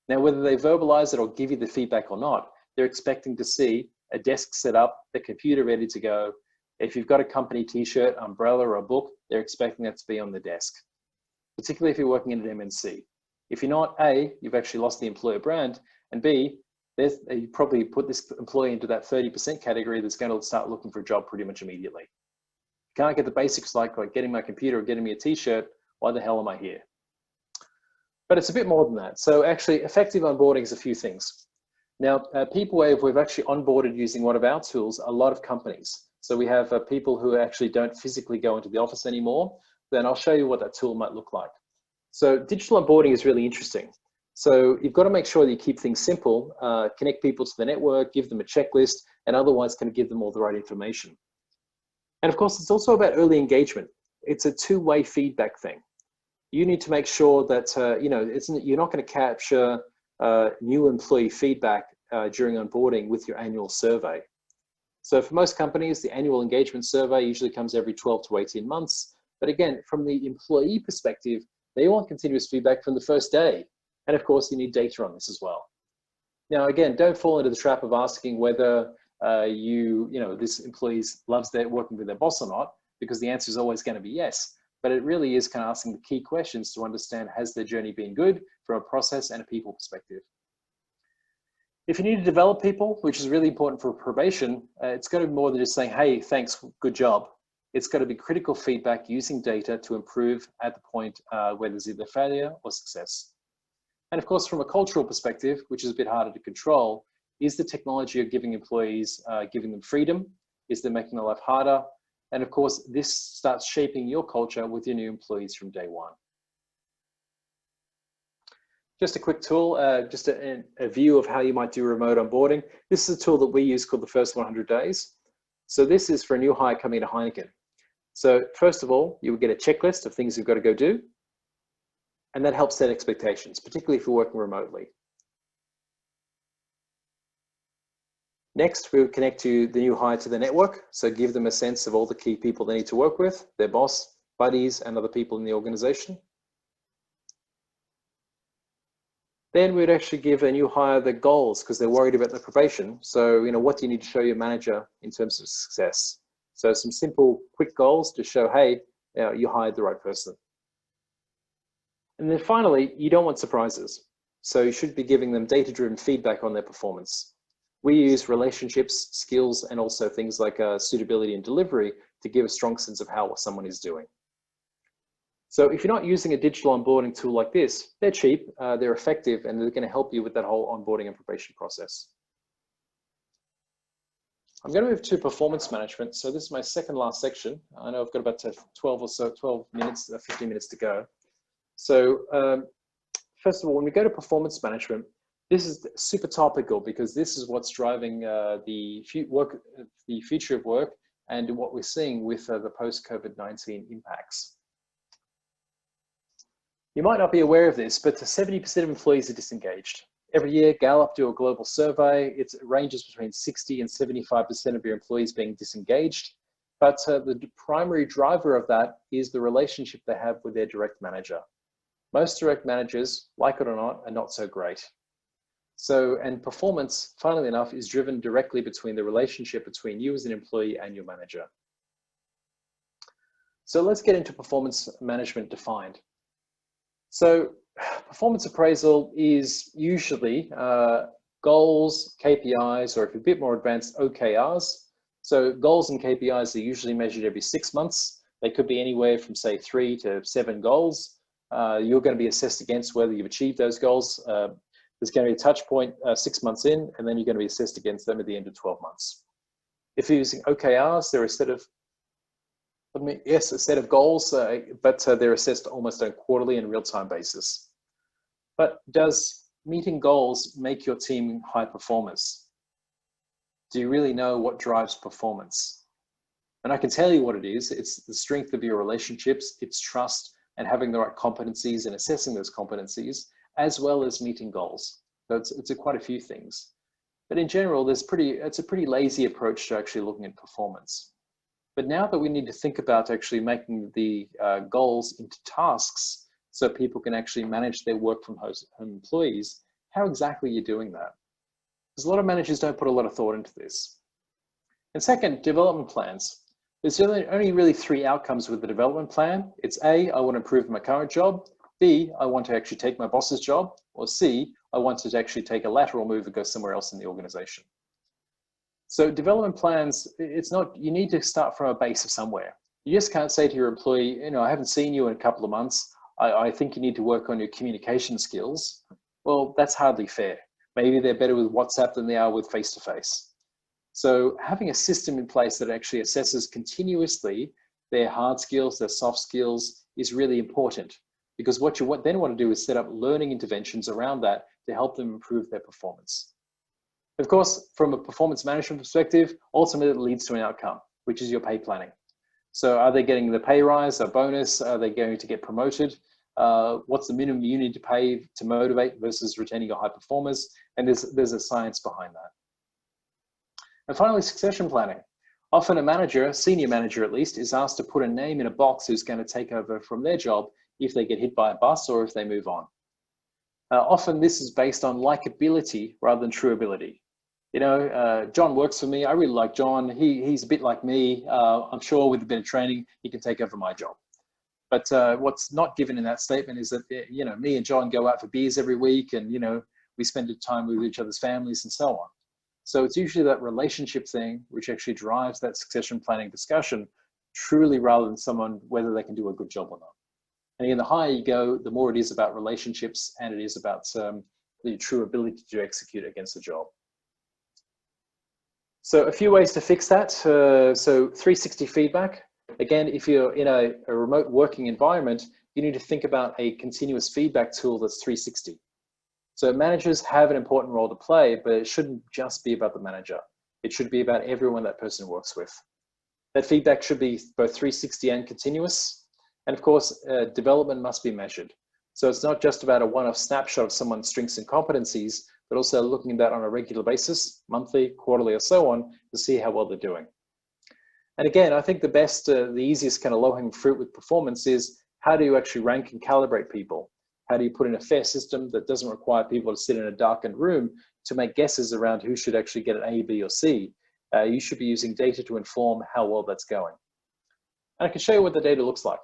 Now, whether they verbalize it or give you the feedback or not, they're expecting to see a desk set up, the computer ready to go. If you've got a company t-shirt, umbrella, or a book, they're expecting that to be on the desk, particularly if you're working in an MNC. If you're not, A, you've actually lost the employer brand, and B, you probably put this employee into that 30% category that's going to start looking for a job pretty much immediately. You can't get the basics like getting my computer or getting me a t-shirt. why the hell am I here? But it's a bit more than that. So actually, effective onboarding is a few things. Now, Peoplewave, we've actually onboarded using one of our tools, a lot of companies. So we have people who actually don't physically go into the office anymore. Then I'll show you what that tool might look like. So digital onboarding is really interesting. So you've got to make sure that you keep things simple, connect people to the network, give them a checklist, and otherwise kind of give them all the right information. And of course, it's also about early engagement. It's a two-way feedback thing. You need to make sure that, you're not going to capture new employee feedback during onboarding with your annual survey. So for most companies, the annual engagement survey usually comes every 12 to 18 months. But again, from the employee perspective, they want continuous feedback from the first day. And of course, you need data on this as well. Now, again, don't fall into the trap of asking whether this employee loves working with their boss or not, because the answer is always going to be yes. But it really is kind of asking the key questions to understand, has their journey been good from a process and a people perspective? If you need to develop people, which is really important for probation, it's got to be more than just saying, hey, thanks, good job. It's got to be critical feedback using data to improve at the point where there's either failure or success. And of course, from a cultural perspective, which is a bit harder to control, is the technology of giving employees, giving them freedom? Is it making their life harder? And of course, this starts shaping your culture with your new employees from day one. Just a quick tool, just a view of how you might do remote onboarding. This is a tool that we use called the First 100 Days. So this is for a new hire coming to Heineken. So first of all, you would get a checklist of things you've got to go do. And that helps set expectations, particularly if you're working remotely. Next, we would connect the new hire to the network. So give them a sense of all the key people they need to work with, their boss, buddies, and other people in the organization. Then we'd actually give a new hire the goals because they're worried about the probation. So, what do you need to show your manager in terms of success? So some simple, quick goals to show, hey, you hired the right person. And then finally, you don't want surprises. So you should be giving them data-driven feedback on their performance. We use relationships, skills, and also things like suitability and delivery to give a strong sense of how someone is doing. So if you're not using a digital onboarding tool like this, they're cheap, they're effective, and they're going to help you with that whole onboarding and probation process. I'm going to move to performance management. So this is my second last section. I know I've got about 12 minutes, 15 minutes to go. So first of all, when we go to performance management, this is super topical because this is what's driving the future of work and what we're seeing with the post-COVID-19 impacts. You might not be aware of this, but 70% of employees are disengaged. Every year, Gallup do a global survey. It ranges between 60 and 75% of your employees being disengaged. But the primary driver of that is the relationship they have with their direct manager. Most direct managers, like it or not, are not so great. So, and performance, funnily enough, is driven directly between the relationship between you as an employee and your manager. So let's get into performance management defined. So performance appraisal is usually goals, KPIs, or if you're a bit more advanced, OKRs. So goals and KPIs are usually measured every 6 months. They could be anywhere from say 3 to 7 goals. You're going to be assessed against whether you've achieved those goals. There's going to be a touch point 6 months in, and then you're going to be assessed against them at the end of 12 months. If you're using OKRs, they're a set of goals, but they're assessed almost on a quarterly and real-time basis. But does meeting goals make your team high performers? Do you really know what drives performance? And I can tell you what it is. It's the strength of your relationships, it's trust, and having the right competencies and assessing those competencies, as well as meeting goals. So it's quite a few things. But in general, it's a pretty lazy approach to actually looking at performance. But now that we need to think about actually making the goals into tasks so people can actually manage their work from home employees, how exactly are you doing that? Because a lot of managers don't put a lot of thought into this. And second, development plans. There's only really 3 outcomes with the development plan. It's A, I want to improve my current job. B, I want to actually take my boss's job. Or C, I want to actually take a lateral move and go somewhere else in the organization. So development plans, you need to start from a base of somewhere. You just can't say to your employee, you know, I haven't seen you in a couple of months. I think you need to work on your communication skills. Well, that's hardly fair. Maybe they're better with WhatsApp than they are with face-to-face. So having a system in place that actually assesses continuously their hard skills, their soft skills is really important, because what you then want to do is set up learning interventions around that to help them improve their performance. Of course, from a performance management perspective, ultimately it leads to an outcome, which is your pay planning. So are they getting the pay rise, a bonus? Are they going to get promoted? What's the minimum you need to pay to motivate versus retaining your high performers? And there's a science behind that. And finally, succession planning. Often a manager, senior manager at least, is asked to put a name in a box who's going to take over from their job if they get hit by a bus or if they move on. Often this is based on likability rather than true ability. You know, John works for me. I really like John. He's a bit like me. I'm sure with a bit of training, he can take over my job. But what's not given in that statement is that, you know, me and John go out for beers every week, and, you know, we spend time with each other's families and so on. So it's usually that relationship thing which actually drives that succession planning discussion, truly, rather than someone whether they can do a good job or not. And again, the higher you go, the more it is about relationships, and it is about the true ability to execute against the job. So a few ways to fix that. So 360 feedback. Again, if you're in a remote working environment, you need to think about a continuous feedback tool that's 360. So managers have an important role to play, but it shouldn't just be about the manager. It should be about everyone that person works with. That feedback should be both 360 and continuous. And of course, development must be measured. So it's not just about a one-off snapshot of someone's strengths and competencies, but also looking at that on a regular basis, monthly, quarterly, or so on, to see how well they're doing. And again, I think the best, the easiest kind of low-hanging fruit with performance is, how do you actually rank and calibrate people? How do you put in a fair system that doesn't require people to sit in a darkened room to make guesses around who should actually get an A, B, or C? You should be using data to inform how well that's going. And I can show you what the data looks like.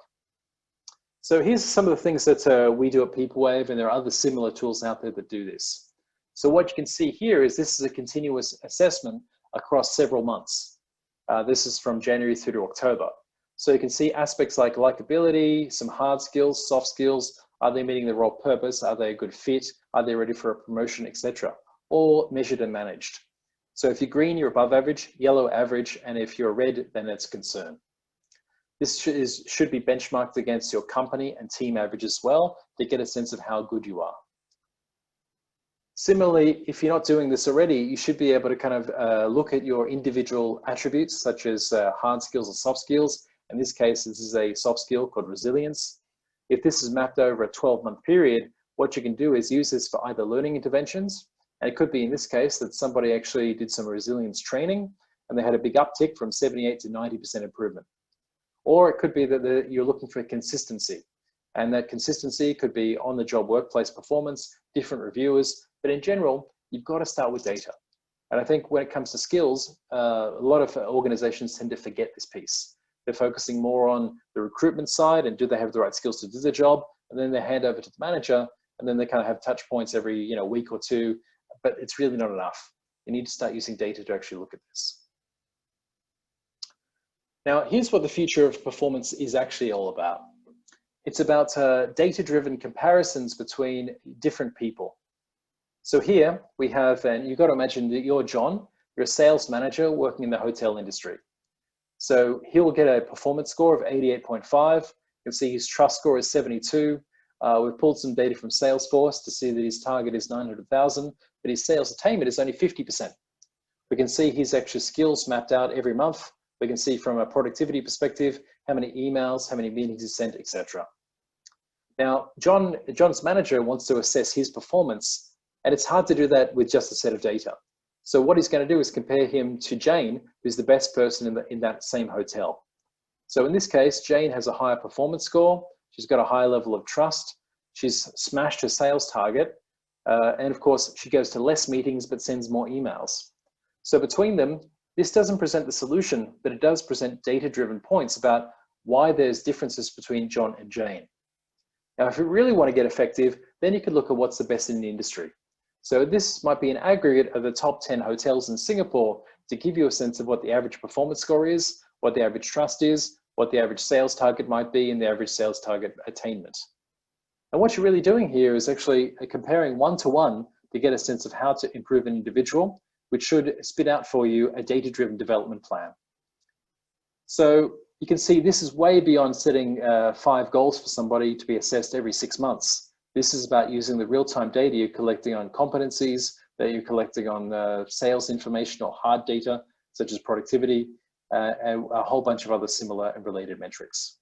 So here's some of the things that we do at Peoplewave, and there are other similar tools out there that do this. So what you can see here is this is a continuous assessment across several months. This is from January through to October. So you can see aspects like likability, some hard skills, soft skills. Are they meeting the role purpose? Are they a good fit? Are they ready for a promotion, etc.? All measured and managed. So if you're green, you're above average, yellow, average, and if you're red, then it's concern. This should be benchmarked against your company and team average as well to get a sense of how good you are. Similarly, if you're not doing this already, you should be able to kind of look at your individual attributes, such as hard skills or soft skills. In this case, this is a soft skill called resilience. If this is mapped over a 12-month period, what you can do is use this for either learning interventions, and it could be in this case that somebody actually did some resilience training and they had a big uptick from 78 to 90% improvement. Or it could be that you're looking for consistency, and that consistency could be on-the-job workplace performance, different reviewers, but in general, you've got to start with data. And I think when it comes to skills, a lot of organizations tend to forget this piece. They're focusing more on the recruitment side and do they have the right skills to do the job, and then they hand over to the manager, and then they kind of have touch points every week or two, but it's really not enough. You need to start using data to actually look at this. Now, here's what the future of performance is actually all about. It's about data-driven comparisons between different people. So here we have, and you've got to imagine that you're John, you're a sales manager working in the hotel industry. So he will get a performance score of 88.5. You can see his trust score is 72. We've pulled some data from Salesforce to see that his target is 900,000, but his sales attainment is only 50%. We can see his extra skills mapped out every month. We can see from a productivity perspective, how many emails, how many meetings he sent, etc. Now, John's manager wants to assess his performance, and it's hard to do that with just a set of data. So what he's going to do is compare him to Jane, who's the best person in that same hotel. So in this case, Jane has a higher performance score. She's got a higher level of trust. She's smashed her sales target. And of course, she goes to less meetings, but sends more emails. So between them, this doesn't present the solution, but it does present data-driven points about why there's differences between John and Jane. Now, if you really want to get effective, then you could look at what's the best in the industry. So this might be an aggregate of the top 10 hotels in Singapore to give you a sense of what the average performance score is, what the average trust is, what the average sales target might be, and the average sales target attainment. And what you're really doing here is actually comparing one-to-one to get a sense of how to improve an individual, which should spit out for you a data-driven development plan. So you can see this is way beyond setting 5 goals for somebody to be assessed every 6 months. This is about using the real-time data you're collecting on competencies, that you're collecting on sales information or hard data, such as productivity, and a whole bunch of other similar and related metrics.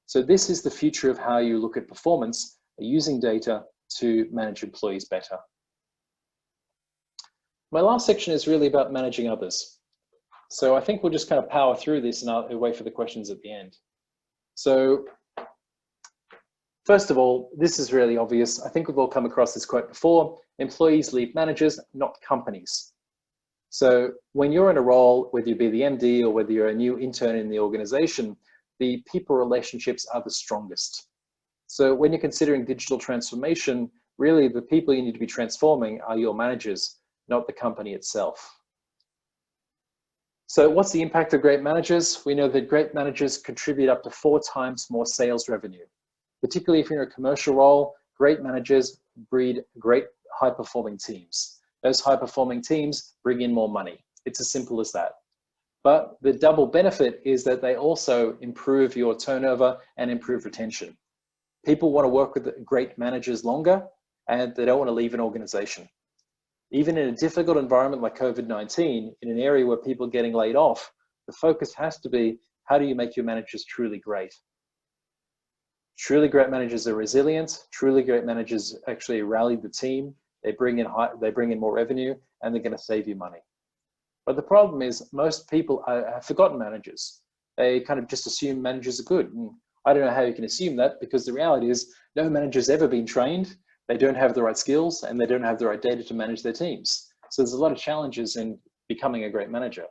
So this is the future of how you look at performance, using data to manage employees better. My last section is really about managing others. So I think we'll just kind of power through this and I'll wait for the questions at the end. So first of all, this is really obvious. I think we've all come across this quote before: employees leave managers, not companies. So when you're in a role, whether you be the MD or whether you're a new intern in the organization, the people relationships are the strongest. So when you're considering digital transformation, really the people you need to be transforming are your managers, not the company itself. So what's the impact of great managers? We know that great managers contribute up to 4 times more sales revenue. Particularly if you're in a commercial role, great managers breed great high-performing teams. Those high-performing teams bring in more money. It's as simple as that. But the double benefit is that they also improve your turnover and improve retention. People want to work with great managers longer, and they don't want to leave an organization. Even in a difficult environment like COVID-19, in an area where people are getting laid off, the focus has to be, how do you make your managers truly great? Truly great managers are resilient. Truly great managers actually rally the team. They bring in more revenue, and they're going to save you money. But the problem is most people have forgotten managers. They kind of just assume managers are good. And I don't know how you can assume that, because the reality is no manager's ever been trained. They don't have the right skills, and they don't have the right data to manage their teams. So there's a lot of challenges in becoming a great manager.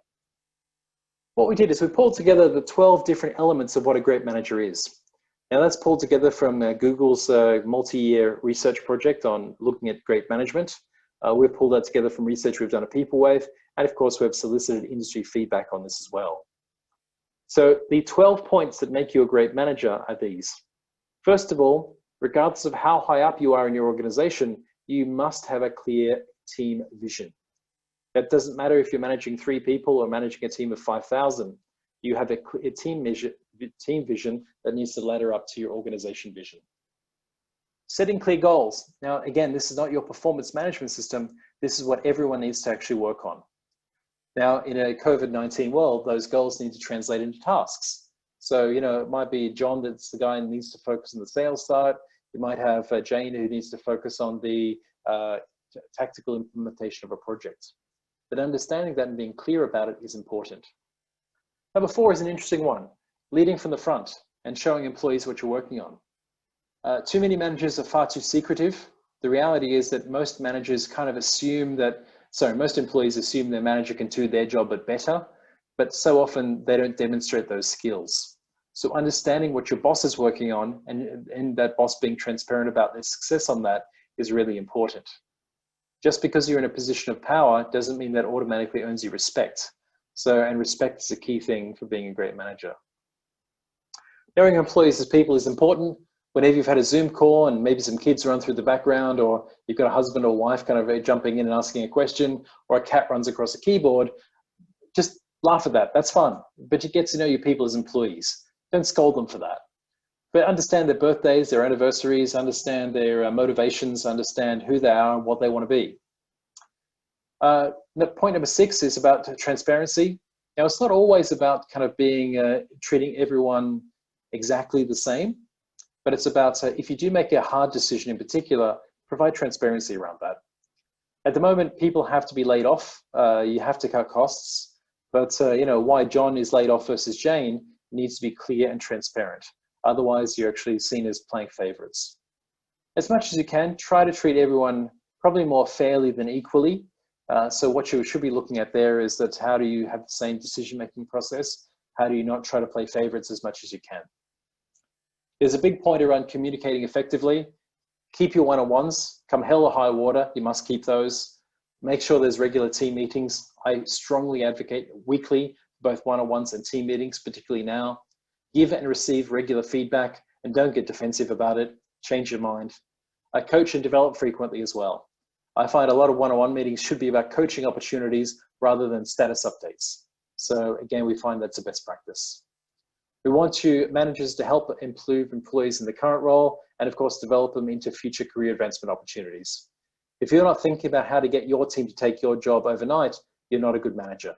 What we did is we pulled together the 12 different elements of what a great manager is. Now that's pulled together from Google's multi-year research project on looking at great management. We've pulled that together from research we've done at Peoplewave, and of course we've solicited industry feedback on this as well. So the 12 points that make you a great manager are these. First of all, regardless of how high up you are in your organization, you must have a clear team vision. That doesn't matter if you're managing 3 people or managing a team of 5,000. You have a clear team vision that needs to ladder up to your organization vision. Setting clear goals. Now, again, this is not your performance management system. This is what everyone needs to actually work on. Now, in a COVID-19 world, those goals need to translate into tasks. So, you know, it might be John that's the guy who needs to focus on the sales side. You might have Jane who needs to focus on the tactical implementation of a project. But understanding that and being clear about it is important. Number 4 is an interesting one. Leading from the front and showing employees what you're working on. Too many managers are far too secretive. The reality is that most managers kind of assume that, most employees assume their manager can do their job but better, but so often they don't demonstrate those skills. So understanding what your boss is working on and that boss being transparent about their success on that is really important. Just because you're in a position of power doesn't mean that automatically earns you respect. And respect is a key thing for being a great manager. Knowing employees as people is important. Whenever you've had a Zoom call and maybe some kids run through the background, or you've got a husband or wife kind of jumping in and asking a question, or a cat runs across a keyboard, just laugh at that. That's fun. But you get to know your people as employees. Don't scold them for that. But understand their birthdays, their anniversaries, understand their motivations, understand who they are and what they want to be. Point number 6 is about transparency. Now, it's not always about kind of being treating everyone exactly the same, but it's about if you do make a hard decision in particular, provide transparency around that. At the moment, people have to be laid off. You have to cut costs, but you know, why John is laid off versus Jane needs to be clear and transparent. Otherwise, you're actually seen as playing favorites. As much as you can, try to treat everyone probably more fairly than equally. So what you should be looking at there is that how do you have the same decision-making process? How do you not try to play favorites as much as you can? There's a big point around communicating effectively. Keep your one-on-ones. Come hell or high water, you must keep those. Make sure there's regular team meetings. I strongly advocate weekly, both one-on-ones and team meetings, particularly now. Give and receive regular feedback and don't get defensive about it. Change your mind. Coach and develop frequently as well. I find a lot of one-on-one meetings should be about coaching opportunities rather than status updates. So again, we find that's a best practice. We want managers to help improve employees in the current role and of course, develop them into future career advancement opportunities. If you're not thinking about how to get your team to take your job overnight, you're not a good manager.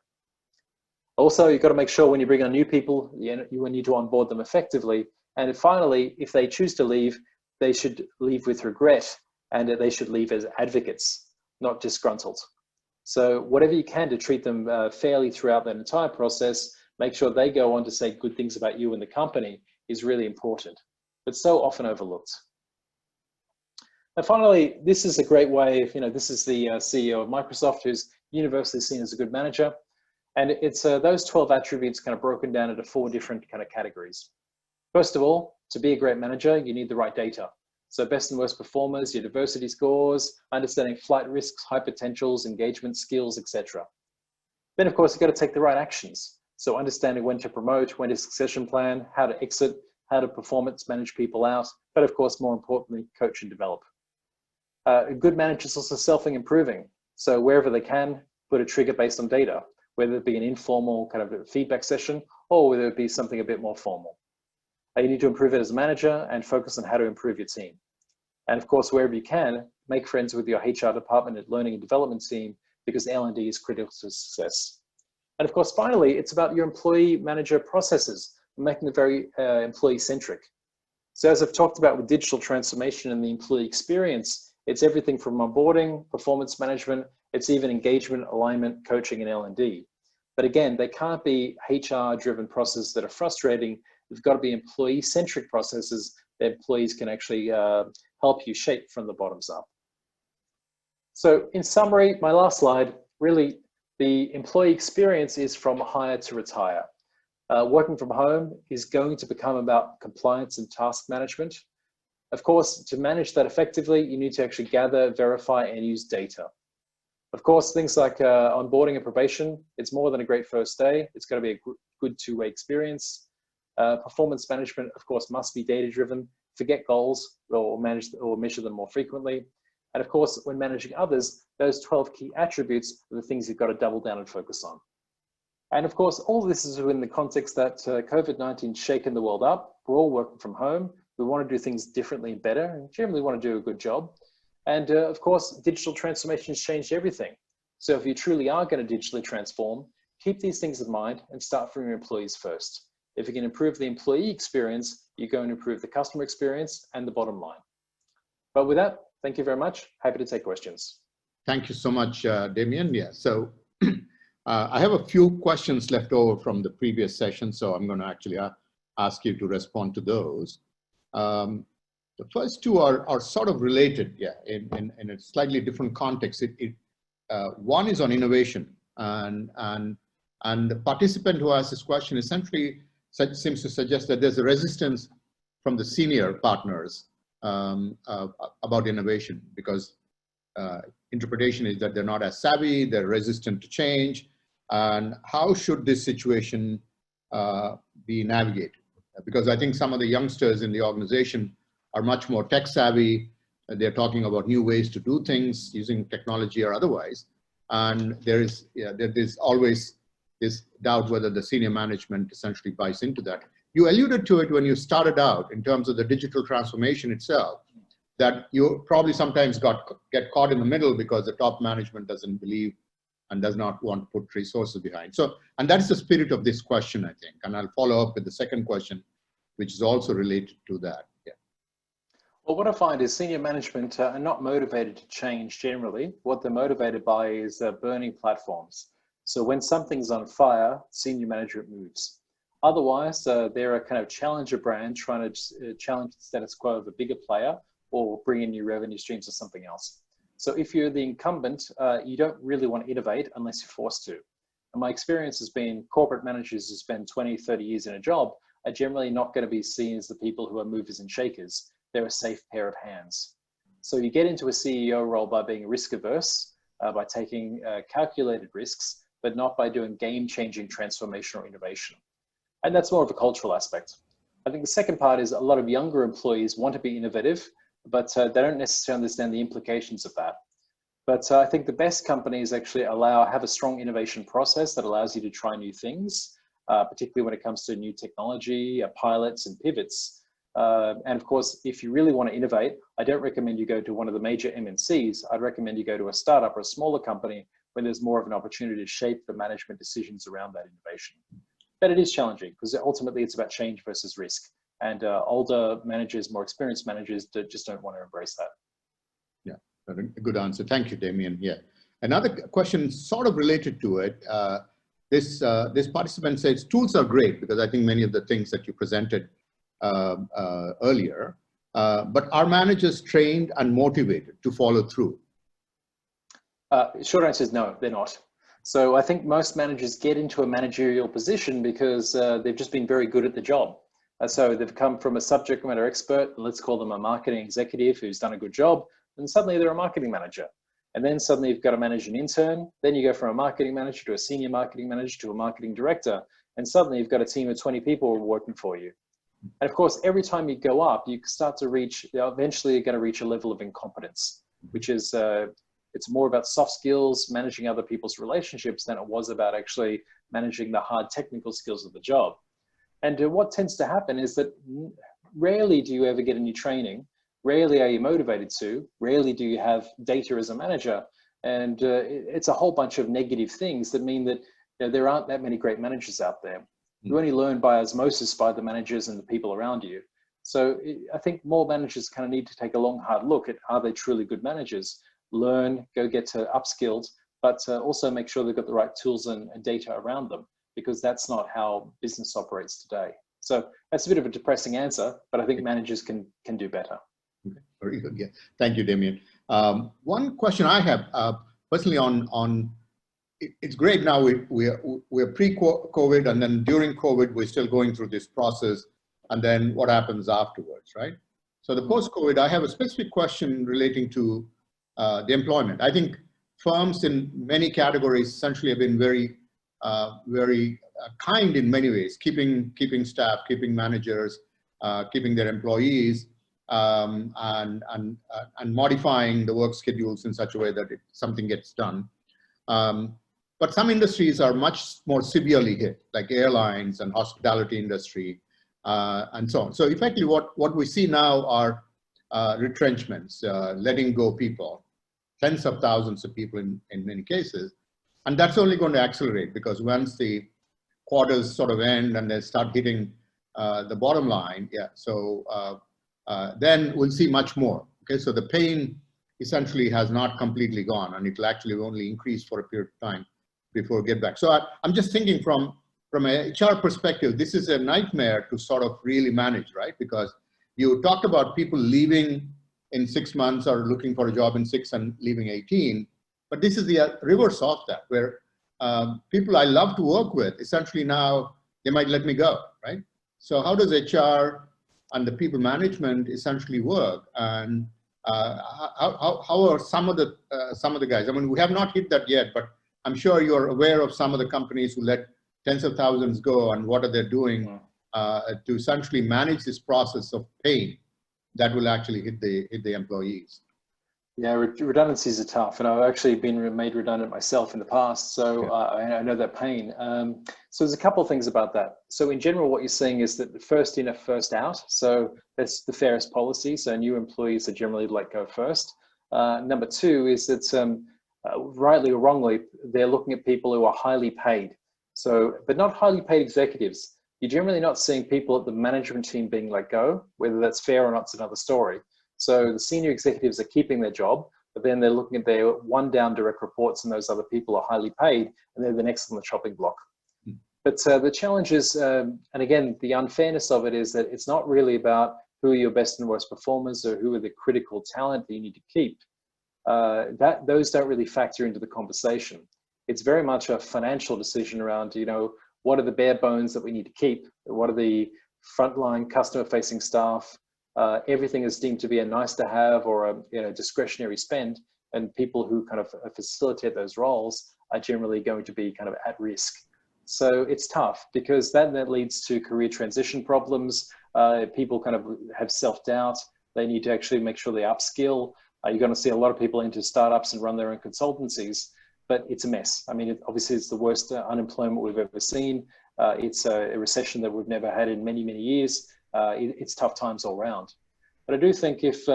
Also, you've got to make sure when you bring on new people, you need to onboard them effectively. And finally, if they choose to leave, they should leave with regret and they should leave as advocates, not disgruntled. So whatever you can to treat them fairly throughout that entire process, make sure they go on to say good things about you and the company is really important, but so often overlooked. And finally, this is a great way of, this is the CEO of Microsoft who's universally seen as a good manager. And it's those 12 attributes kind of broken down into 4 different kind of categories. First of all, to be a great manager, you need the right data. So best and worst performers, your diversity scores, understanding flight risks, high potentials, engagement skills, etc. Then of course, you've got to take the right actions. So understanding when to promote, when to succession plan, how to exit, how to performance manage people out, but of course, more importantly, coach and develop. A good manager is also self-improving. So wherever they can, put a trigger based on data, whether it be an informal kind of feedback session or whether it be something a bit more formal. You need to improve it as a manager and focus on how to improve your team. And of course, wherever you can, make friends with your HR department and learning and development team because L&D is critical to success. And of course, finally, it's about your employee manager processes, making it very employee-centric. So as I've talked about with digital transformation and the employee experience, it's everything from onboarding, performance management, it's even engagement, alignment, coaching, and L&D. But again, they can't be HR-driven processes that are frustrating. They've got to be employee-centric processes that employees can actually help you shape from the bottoms up. So in summary, my last slide, really the employee experience is from hire to retire. Working from home is going to become about compliance and task management. Of course, to manage that effectively, you need to actually gather, verify, and use data. Of course, things like onboarding and probation, it's more than a great first day. It's got to be a good two-way experience. Performance management, of course, must be data-driven. Forget goals or measure them more frequently. And of course, when managing others, those 12 key attributes are the things you've got to double down and focus on. And of course, all this is in the context that COVID-19's shaken the world up. We're all working from home. We want to do things differently and better, and generally want to do a good job. And of course, digital transformation has changed everything. So if you truly are going to digitally transform, keep these things in mind and start from your employees first. If you can improve the employee experience, you're going to improve the customer experience and the bottom line. But with that, thank you very much. Happy to take questions. Thank you so much, Damien. Yeah, so I have a few questions left over from the previous session, so I'm going to actually ask you to respond to those. The first two are sort of related, yeah, in a slightly different context. One is on innovation, and the participant who asked this question essentially seems to suggest that there's a resistance from the senior partners about innovation because interpretation is that they're not as savvy, they're resistant to change, and how should this situation be navigated? Because I think some of the youngsters in the organization are much more tech savvy. They're talking about new ways to do things using technology or otherwise. And there's always this doubt whether the senior management essentially buys into that. You alluded to it when you started out in terms of the digital transformation itself, that you probably sometimes get caught in the middle because the top management doesn't believe and does not want to put resources behind. So, and that's the spirit of this question, I think. And I'll follow up with the second question, which is also related to that. Yeah. Well, what I find is senior management are not motivated to change generally. What they're motivated by is burning platforms. So when something's on fire, senior management moves. Otherwise, they're a kind of challenger brand trying to challenge the status quo of a bigger player or bring in new revenue streams or something else. So if you're the incumbent, you don't really want to innovate unless you're forced to. And my experience has been corporate managers who spend 20, 30 years in a job are generally not going to be seen as the people who are movers and shakers. They're a safe pair of hands. So you get into a CEO role by being risk averse, by taking calculated risks, but not by doing game-changing transformational innovation. And that's more of a cultural aspect. I think the second part is a lot of younger employees want to be innovative, but they don't necessarily understand the implications of that. But I think the best companies actually have a strong innovation process that allows you to try new things, particularly when it comes to new technology, pilots and pivots. And of course, if you really want to innovate, I don't recommend you go to one of the major MNCs. I'd recommend you go to a startup or a smaller company when there's more of an opportunity to shape the management decisions around that innovation. But it is challenging because ultimately it's about change versus risk. And older managers, more experienced managers just don't want to embrace that. Yeah, a good answer. Thank you, Damien. Yeah. Another question sort of related to it. This participant says tools are great because I think many of the things that you presented earlier, but are managers trained and motivated to follow through? Short answer is no, they're not. So I think most managers get into a managerial position because they've just been very good at the job. So they've come from a subject matter expert, let's call them a marketing executive who's done a good job, and suddenly they're a marketing manager. And then suddenly you've got to manage an intern, then you go from a marketing manager to a senior marketing manager to a marketing director, and suddenly you've got a team of 20 people working for you. And of course, every time you go up, you start to reach, eventually you're going to reach a level of incompetence, which is, it's more about soft skills, managing other people's relationships than it was about actually managing the hard technical skills of the job. And what tends to happen is that rarely do you ever get any training, rarely are you motivated to, rarely do you have data as a manager. And it's a whole bunch of negative things that mean that there aren't that many great managers out there. You only learn by osmosis by the managers and the people around you. So I think more managers kind of need to take a long, hard look at, are they truly good managers? Learn, go get to upskilled, but also make sure they've got the right tools and data around them, because that's not how business operates today. So that's a bit of a depressing answer, but I think managers can do better. Okay, very good. Yeah, thank you, Damien. One question I have personally on it's great now we're pre-COVID, and then during COVID we're still going through this process, and then what happens afterwards, right? So the post-COVID, I have a specific question relating to the employment. I think firms in many categories essentially have been very kind in many ways, keeping staff, keeping managers, keeping their employees, and modifying the work schedules in such a way that something gets done. But some industries are much more severely hit, like airlines and hospitality industry, and so on. So effectively what we see now are retrenchments, letting go people, tens of thousands of people in many cases. And that's only going to accelerate, because once the quarters sort of end and they start hitting the bottom line, then we'll see much more. Okay, so the pain essentially has not completely gone, and it will actually only increase for a period of time before we get back. So I'm just thinking from an HR perspective, this is a nightmare to sort of really manage, right? Because you talked about people leaving in 6 months or looking for a job in 6 and leaving 18. But this is the reverse of that, where people I love to work with, essentially now they might let me go, right? So how does HR and the people management essentially work? And how are some of the guys? I mean, we have not hit that yet, but I'm sure you're aware of some of the companies who let tens of thousands go, and what are they doing to essentially manage this process of pain that will actually hit the employees. Yeah, redundancies are tough, and I've actually been made redundant myself in the past, so I know that pain. So there's a couple of things about that. So in general, what you're seeing is that the first in, first out. So that's the fairest policy. So new employees are generally let go first. Number two is that rightly or wrongly, they're looking at people who are highly paid. So, but not highly paid executives. You're generally not seeing people at the management team being let go. Whether that's fair or not is another story. So the senior executives are keeping their job, but then they're looking at their one down direct reports, and those other people are highly paid, and they're the next on the chopping block. But the challenge is, and again, the unfairness of it is that it's not really about who are your best and worst performers or who are the critical talent that you need to keep. Those don't really factor into the conversation. It's very much a financial decision around, what are the bare bones that we need to keep? What are the frontline customer-facing staff? Everything is deemed to be a nice to have or a discretionary spend, and people who kind of facilitate those roles are generally going to be kind of at risk. So it's tough, because that leads to career transition problems. People kind of have self-doubt. They need to actually make sure they upskill. You're going to see a lot of people enter startups and run their own consultancies, but it's a mess. I mean, obviously it's the worst unemployment we've ever seen. It's a recession that we've never had in many, many years. It's tough times all around. But I do think if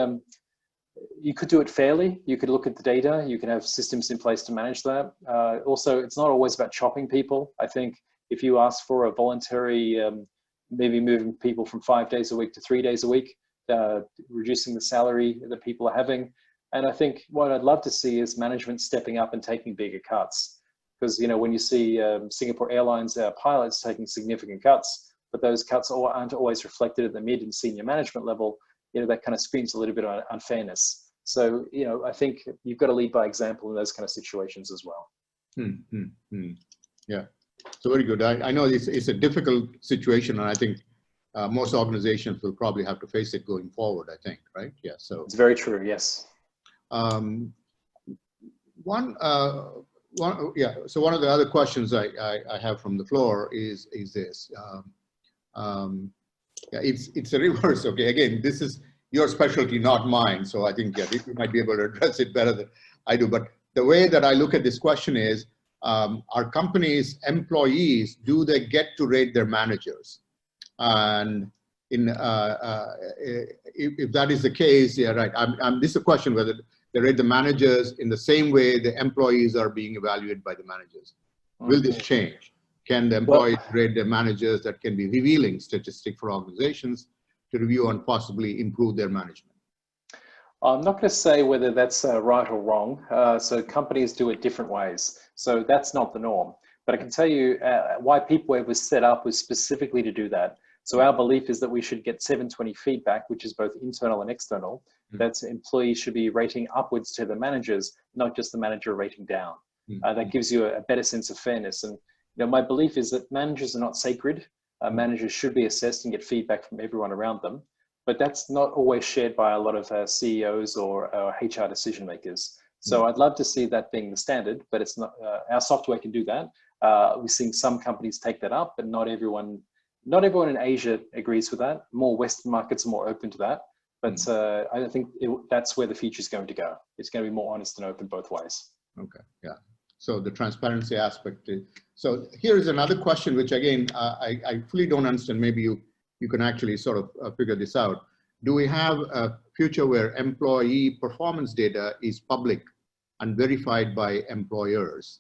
you could do it fairly, you could look at the data, you can have systems in place to manage that. Also, it's not always about chopping people. I think if you ask for a voluntary, maybe moving people from 5 days a week to 3 days a week, reducing the salary that people are having. And I think what I'd love to see is management stepping up and taking bigger cuts. Because, you know, when you see Singapore Airlines pilots taking significant cuts, but those cuts aren't always reflected at the mid and senior management level, you know, that kind of screams a little bit of unfairness. So, you know, I think you've got to lead by example in those kind of situations as well. Yeah, so very good. I know it's a difficult situation, and I think most organizations will probably have to face it going forward, I think, right? Yeah, so. It's very true, yes. So one of the other questions I have from the floor is this. Yeah, it's a reverse. Okay, again, this is your specialty, not mine. So I think, yeah, you might be able to address it better than I do. But the way that I look at this question is, our companies' employees, do they get to rate their managers? And if that is the case, yeah, right. This is a question whether they rate the managers in the same way the employees are being evaluated by the managers. Will this change? Can the employees rate their managers? That can be revealing statistic for organizations to review and possibly improve their management. I'm not going to say whether that's right or wrong. So companies do it different ways. So that's not the norm. But I can tell you why Peoplewave was set up was specifically to do that. So our belief is that we should get 720 feedback, which is both internal and external. That employees should be rating upwards to the managers, not just the manager rating down. That gives you a better sense of fairness. And you know, my belief is that managers are not sacred. Managers should be assessed and get feedback from everyone around them. But that's not always shared by a lot of CEOs or HR decision makers. So I'd love to see that being the standard, but it's not. Our software can do that. We're seeing some companies take that up, but not everyone in Asia agrees with that. More Western markets are more open to that. But I think that's where the future is going to go. It's going to be more honest and open both ways. Okay, yeah. So the transparency aspect. So here is another question, which again, I fully don't understand. Maybe you can actually sort of figure this out. Do we have a future where employee performance data is public and verified by employers?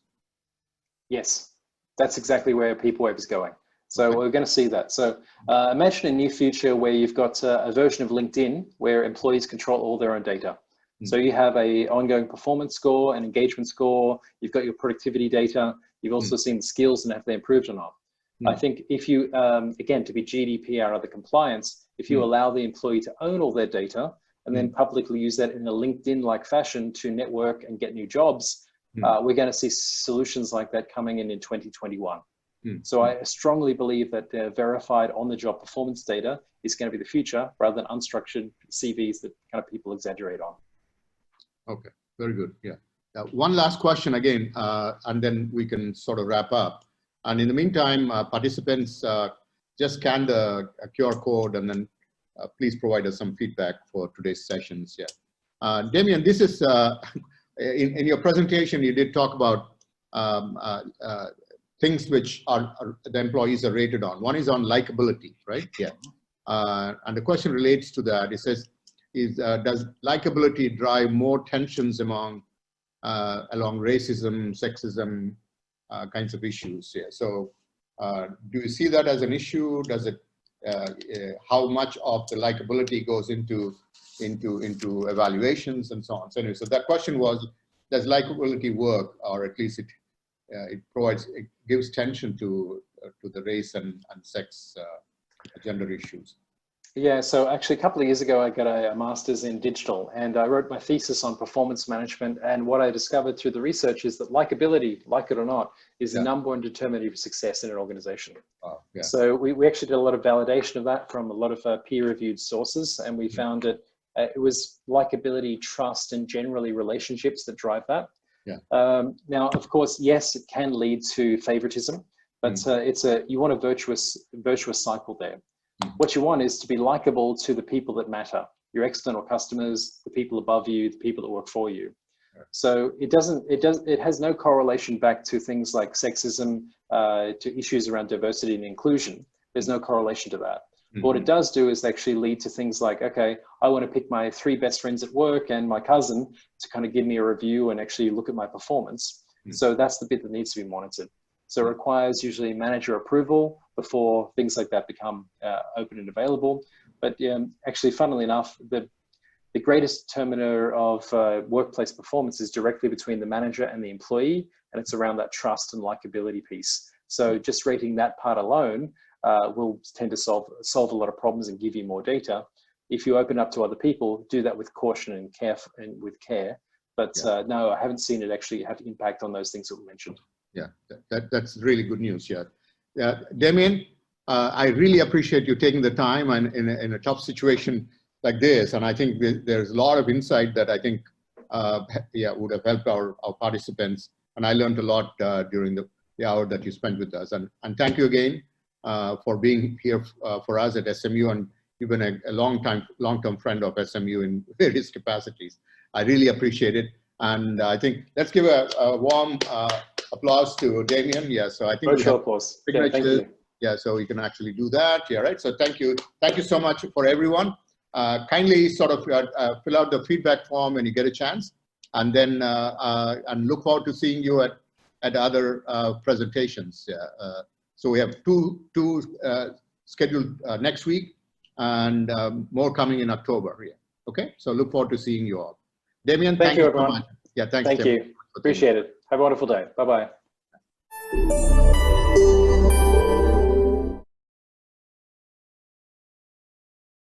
Yes, that's exactly where Peoplewave is going. So we're going to see that. So imagine a near future where you've got a version of LinkedIn where employees control all their own data. So you have a ongoing performance score, an engagement score, you've got your productivity data, you've also seen the skills and have they improved or not. I think if you, again, to be GDPR or other compliance, if you allow the employee to own all their data and then publicly use that in a LinkedIn-like fashion to network and get new jobs, we're going to see solutions like that coming in 2021. So I strongly believe that verified on-the-job performance data is going to be the future rather than unstructured CVs that kind of people exaggerate on. Okay, very good. Yeah. One last question again, and then we can sort of wrap up. And in the meantime, participants just scan the QR code and then please provide us some feedback for today's sessions. Yeah. Damien, this is, in your presentation, you did talk about things which the employees are rated on. One is on likability, right? Yeah. And the question relates to that. It says, does likability drive more tensions along racism, sexism kinds of issues? Yeah. So do you see that as an issue? Does it, how much of the likability goes into evaluations and so on? So anyway, so that question was, does likability work, or at least it gives tension to the race and sex gender issues? Yeah, so actually a couple of years ago, I got a master's in digital and I wrote my thesis on performance management. And what I discovered through the research is that likability, like it or not, is the number one determinative of success in an organization. So we actually did a lot of validation of that from a lot of peer-reviewed sources. And we found that it was likability, trust, and generally relationships that drive that. Now, of course, yes, it can lead to favoritism, but you want a virtuous cycle there. What you want is to be likable to the people that matter, your external customers, the people above you, the people that work for you. So it has no correlation back to things like sexism, to issues around diversity and inclusion. There's no correlation to that. But what it does do is actually lead to things like, okay, I want to pick my 3 best friends at work and my cousin to kind of give me a review and actually look at my performance. So that's the bit that needs to be monitored. So it requires usually manager approval before things like that become open and available. But actually, funnily enough, the greatest determiner of workplace performance is directly between the manager and the employee, and it's around that trust and likability piece. So just rating that part alone will tend to solve a lot of problems and give you more data. If you open up to other people, do that with caution and with care. But no, I haven't seen it actually have impact on those things that we mentioned. Yeah, that's really good news. Yeah, Damien, I really appreciate you taking the time and in a tough situation like this, and I think there's a lot of insight that I think would have helped our participants, and I learned a lot during the hour that you spent with us, and thank you again for being here for us at SMU, and you've been a long-term friend of SMU in various capacities. I really appreciate it, and I think let's give a warm applause to Damien. Yeah, so I think virtual applause. Yeah, thank you. Yeah, so we can actually do that. Yeah, right. So thank you so much for everyone. Kindly sort of fill out the feedback form when you get a chance, and then and look forward to seeing you at other presentations. So we have two scheduled next week, and more coming in October. Yeah. Okay. So look forward to seeing you all. Damien, thank you everyone. so much. Yeah, thanks. Thank Damien. you. Appreciate it. Have a wonderful day. Bye-bye.